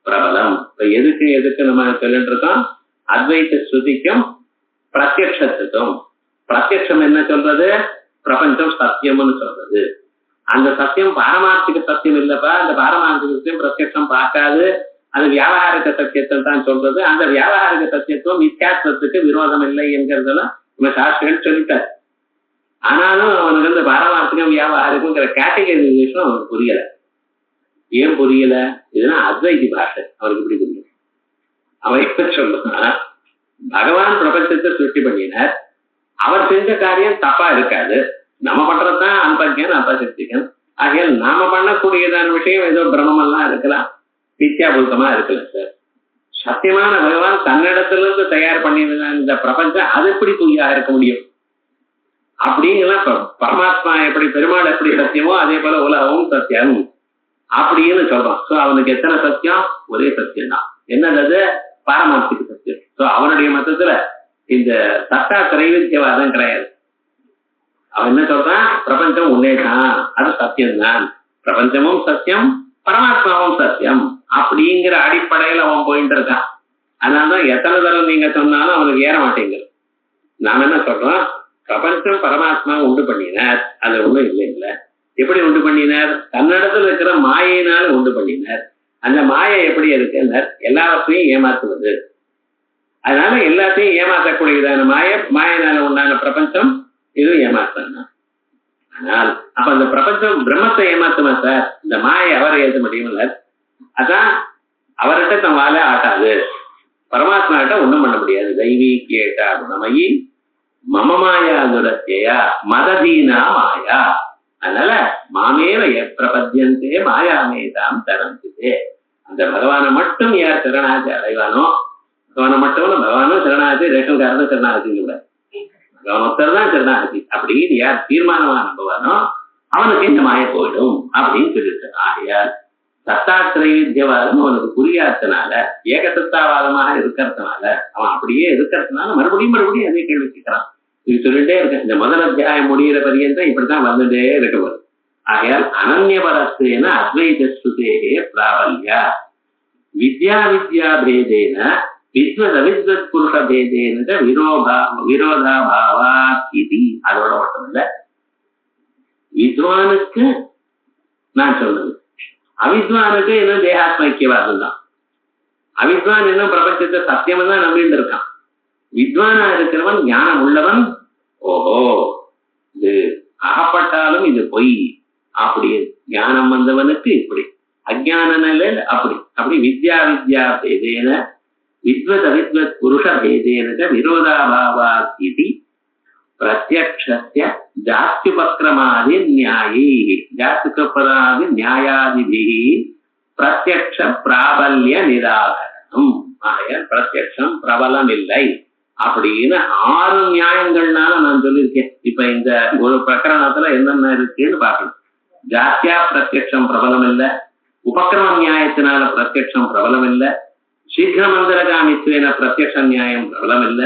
பிரபலம். இப்ப எதுக்கு நம்ம சொல்லிட்டு இருக்கோம்? அத்வைத ஸ்ருதிக்கும் பிரத்யக்ஷத்துக்கும். பிரத்யக்ஷம் என்ன சொல்றது? பிரபஞ்சம் சத்தியம்னு சொல்றது. அந்த சத்தியம் பாரமார்த்திக சத்தியம் இல்லப்பா. அந்த பாரமார்த்திக சத்தியம் பிரத்யக்ஷம் பார்க்காது. அது வியாபாரிக சத்தியத்தை தான் சொல்றது. அந்த வியாபாரிக சத்தியத்துவம் மித்யாத்வத்துக்கு விரோதம் இல்லை என்கிறதெல்லாம் நம்ம சாஸ்திரங்கள் சொல்லிட்டார். ஆனாலும் அவனுக்கு இந்த பாரமார்த்திகம் வியாபாரிகங்கிற கேட்டகரைசேஷன் அவனுக்கு புரியல. ஏன் புரியல? இதுனா அத்வைதி பாஷை அவருக்கு இப்படி புரியல. அவன் இப்ப சொல்லுனா பகவான் பிரபஞ்சத்தை சிருஷ்டி பண்ணினார். அவர் செஞ்ச காரியம் தப்பா இருக்காது. நம்ம பண்றதுதான் அல்பஜன் அபசக்திகன். ஆகையால் நாம பண்ணக்கூடியதான விஷயம் ஏதோ பிரமமெல்லாம் இருக்கலாம், வித்யாபூதமா இருக்கலாம் சார். சத்தியமான பகவான் தன்னிடத்துல இருந்து தயார் பண்ணியிருந்தான் இந்த பிரபஞ்சம், அது எப்படி பொய்யா இருக்க முடியும்? அப்படிங்கலாம் பரமாத்மா எப்படி பெருமாள் எப்படி சத்தியமோ அதே போல உலகமும் சத்தியம் அப்படின்னு சொல்றான். ஸோ அவனுக்கு எத்தனை சத்தியம்? ஒரே சத்தியம் தான். என்னது? பாரமார்த்திக சத்தியம். ஸோ அவனுடைய மதத்துல இந்த சத்தா திரைவித்தியவாதம் கிடையாது. அவன் என்ன சொல்றான்? பிரபஞ்சம் உன்னேதான், அது சத்தியம்தான். பிரபஞ்சமும் சத்தியம், பரமாத்மாவும் சத்தியம் அப்படிங்கிற அடிப்படையில் அவன் போயிட்டு இருக்கான். அதனாலதான் எத்தனை தரம் நீங்க சொன்னாலும் அவனுக்கு ஏற மாட்டேங்குது. நாம என்ன சொல்றோம்? பிரபஞ்சம் பரமாத்மா உண்டு பண்ணினார், அது ஒண்ணும் இல்லை இல்லை. எப்படி உண்டு பண்ணினார்? தன்னிடத்துல இருக்கிற மாயினால உண்டு பண்ணினார். அந்த மாயை எப்படி இருக்குன்னார்? எல்லாவற்றையும் ஏமாத்துவது. அதனால எல்லாத்தையும் ஏமாற்றக்கூடியதான மாயினால உண்டான பிரபஞ்சம் இதுவும் ஏமாத்தான். ஆனால் அப்ப அந்த பிரபஞ்சம் பிரம்மத்தை ஏமாத்துமா சார்? இந்த மாயை அவரை ஏற்ற முடியுமில்ல. அதான் அவர்கிட்ட தன் வாழ ஆட்டாது. பரமாத்மா கிட்ட ஒண்ணும் பண்ண முடியாது. தெய்வீ கேட்டா குணமயி மம மாயா துரத்தியா மததீனா மாயா. அதனால மாமேவ பிரபத்தியந்தே மாயாமேதாம் தரந்திதே. அந்த பகவானை மட்டும் யார் சரணாதி அடைவானோ, பகவானை மட்டும் பகவானும் சரணாதி, ரேஷன் காரனும் சரணாதின்னு கூட பகவான் ஒருத்தர் தான் சரணாதி அப்படின்னு யார் தீர்மானமா நம்புவானோ அவனுக்கு இந்த மாய போயிடும் அப்படின்னு சொல்லிட்டு. ஆகையால் சத்தாத்திரைவித்தியவாதம் அவனுக்கு புரியாததுனால, ஏகசத்தாவாதமாக இருக்கிறதுனால, அவன் அப்படியே இருக்கிறதுனால மறுபடியும் அதே கேள்வி கேட்கிறான். இது சொல்லிட்டே இருக்க. இந்த முதல் அத்தியாயம் முடிகிற பரியந்தம் இப்படித்தான் வந்துட்டே இருக்க வரும். ஆகையால் அனன்யபரத்வேன அத்வைத ஸ்ருதேகே பிராபல்யா வித்யா வித்யா பேதேன வித்வத் அவித்வத் புருஷ பேதேன விரோதாபாவாத் இது. அதோட மட்டும் இல்ல, வித்வானுக்கு நான் சொல்றது, அவித்வானுக்கு இன்னும் தேகாத்மைக்கியவாதம் தான். அவித்வான் இன்னும் பிரபஞ்சத்தை சத்தியம் தான் நம்பிட்டு இருக்கான். வித்வானா இருக்கிறவன் ஞானம் உள்ளவன். ஓஹோ, இது அகப்பட்டாலும் இது பொய் அப்படி ஞானம் வந்தவனுக்கு இப்படி, அஜான நிலையில் அப்படி வித்யா வித்யா பேதேன வித்வத் அவித்வத் புருஷ பேதேன விரோதாபாவாத் இது பிரத்யக்ஷஸ்ய ஜாத்யுபக்ரமாதி நியாயி ஜாத்யுபக்ரமாதி நியாயாதிபிஹி பிரத்யக்ஷ பிராபல்ய நிராகரணம். ஆகையால் பிரத்யக்ஷம் பிரபலம் இல்லை அப்படின்னு 6 நியாயங்கள்னால நான் சொல்லியிருக்கேன். இப்ப இந்த ஒரு பிரகரணத்துல என்னென்ன இருக்குன்னு பார்க்கணும். ஜாத்தியா பிரத்யக்ஷம் பிரபலம் இல்ல, உபக்கிரம நியாயத்தினால பிரத்யக்ஷம் பிரபலம் இல்ல, சீக்கிர மந்திரகாமித்வேன பிரத்யக்ஷ நியாயம் பிரபலம் இல்ல,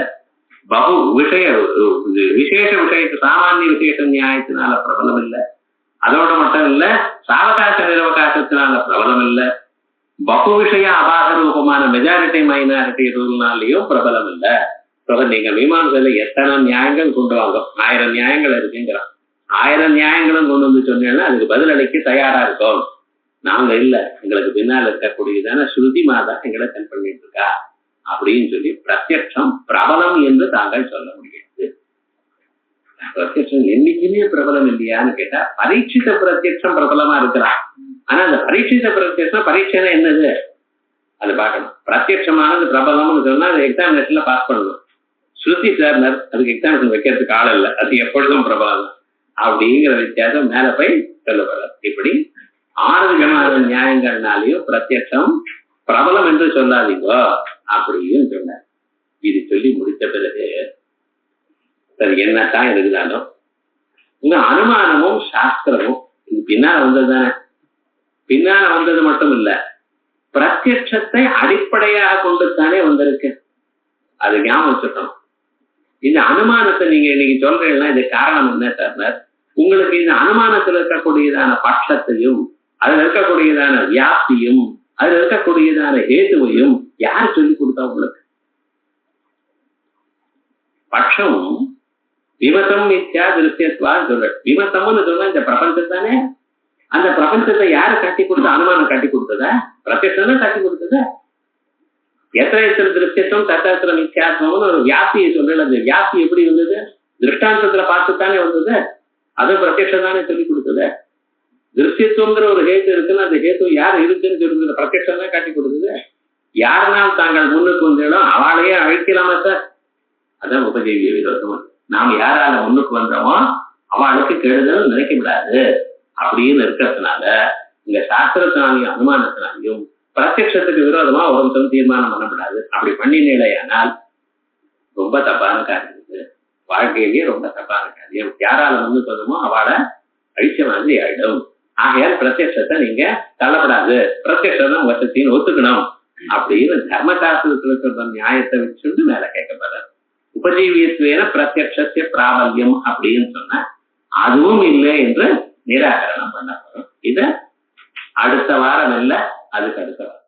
பகு விசேஷ விஷயத்து சாமானிய விசேஷ நியாயத்தினால பிரபலம் இல்ல, அதோட மட்டும் இல்ல சாவகாச நிரவகாசத்தினால பிரபலம் இல்ல, பகு விஷய அபாக ரூபமான மெஜாரிட்டி மைனாரிட்டி ரூல்னாலையும் பிரபலம் இல்ல. நீங்க மீமாம்சையில எத்தனை நியாயங்கள் கொண்டு வாங்க, 1000 நியாயங்கள் இருக்குங்கிறான். 1000 நியாயங்களும் கொண்டு வந்து சொன்னீங்கன்னா அதுக்கு பதிலளிக்க தயாரா இருக்கும். நாங்க இல்ல, எங்களுக்கு பின்னால் இருக்கக்கூடியதான ஸ்ருதி மாதா எங்களை கண் பண்ணிட்டு இருக்கா அப்படின்னு சொல்லி பிரத்யக்ஷம் பிரபலம் என்று தாங்கள் சொல்ல முடியாது. பிரத்யக்ஷம் என்னைக்குமே பிரபலம் இல்லையான்னு கேட்டா பரீட்சித பிரத்யக்ஷம் பிரபலமா இருக்கலாம். ஆனா அந்த பரீட்சித பிரத்யக்ஷம் பரீட்சைனா என்னது அது பார்க்கணும். பிரத்யக்ஷமானது பிரபலம்னு சொன்னா அது எக்ஸாமினேஷன்ல பாஸ் பண்ணணும். ஸ்ருதி சேர்னர் அதுக்கு எக்ஸாமினேஷன் வைக்கிறதுக்கு ஆள் இல்லை, அது எப்பொழுதும் பிரபலம் அப்படிங்கிற வித்தியாசம் மேல போய் சொல்லப்படாது. இப்படி 6 விதமான நியாயங்கள்னாலையும் பிரத்யக்ஷம் பிரபலம் என்று சொல்லாதீங்கோ அப்படின்னு சொன்னார். இது சொல்லி முடித்த பிறகு சரி என்னத்தான் இருக்குதாலும் உங்க அனுமானமும் சாஸ்திரமும் இது பின்னால வந்தது தானே. பின்னால வந்தது மட்டும் இல்ல, பிரத்யட்சத்தை அடிப்படையாக கொண்டுத்தானே வந்திருக்கு. அது ஞாபகம் வச்சுக்கணும். இந்த அனுமானத்தை நீங்க இன்னைக்கு சொல்றீங்கன்னா இது காரணம் என்ன சார்? உங்களுக்கு இந்த அனுமானத்தில் இருக்கக்கூடியதான பட்சத்தையும் அதுல இருக்கக்கூடியதான வியாப்தியும் அதுல இருக்கக்கூடியதான ஹேதுவையும் யார் சொல்லி கொடுத்தா உங்களுக்கு? பட்சம் விமதம் மித்யா திருஷ்யத்வான்னு சொல்ற. விமதம்னு சொன்னா இந்த பிரபஞ்சம் தானே. அந்த பிரபஞ்சத்தை யாரு கட்டி கொடுத்தா? அனுமானம் கட்டி கொடுத்ததா? பிரத்யட்சம் தான் கட்டி கொடுத்ததா? எத்தனை திருஷ்யத்துவம் தத்திர மித்யாத்வம்னு ஒரு வியாப்தியை சொல்றேன். அந்த வியாப்தி எப்படி வந்தது? திருஷ்டாந்தத்துல பார்த்துத்தானே வந்தது. அது பிரத்யட்சம் தானே சொல்லி கொடுத்தது. திருஷ்யத்துவங்கிற ஒரு ஹேத்து இருக்குன்னு அந்த ஹேத்து யார் இருக்குன்னு சொல்லி பிரத்யட்சம் தான் காட்டி கொடுக்குது. யாருனால் தாங்கள் முன்னுக்கு வந்தாலும் அவளையே அழிக்கலாமா சார்? அதான் உபஜீவிய விரோதம். நாம் யாரால முன்னுக்கு வந்தோமோ அவளுக்கு கெடுதல் நினைக்க விடாது அப்படின்னு இருக்கிறதுனால இந்த சாஸ்திரத்தினாலையும் அனுமானத்தினாலையும் பிரத்யட்சத்துக்கு விரோதமா ஒரு தீர்மானம் பண்ணப்படாது. அப்படி பண்ணினேலையானால் ரொம்ப தப்பான காரியம். இது வாழ்க்கையிலேயே ரொம்ப தப்பான காரியம். யாரால முன்னுக்கு வந்தோமோ அவளை அழிச்ச மாதிரி ஆயிடும். ஆகையால் பிரத்யட்சத்தை நீங்க தள்ளப்படாது, பிரத்யட்சம் வசத்தின்னு ஒத்துக்கணும் அப்படின்னு தர்மசாஸ்திரத்துல சொல்ற நியாயத்தை வச்சுட்டு மேல கேட்கப்படுறாரு. உபஜீவியத்துவேன பிரத்யட்சத்திய பிராபல்யம் அப்படின்னு சொன்னா அதுவும் இல்லை என்று நிராகரணம் பண்ணப்படும். இத அடுத்த வாரம் இல்ல, அதுக்கு அடுத்த வாரம்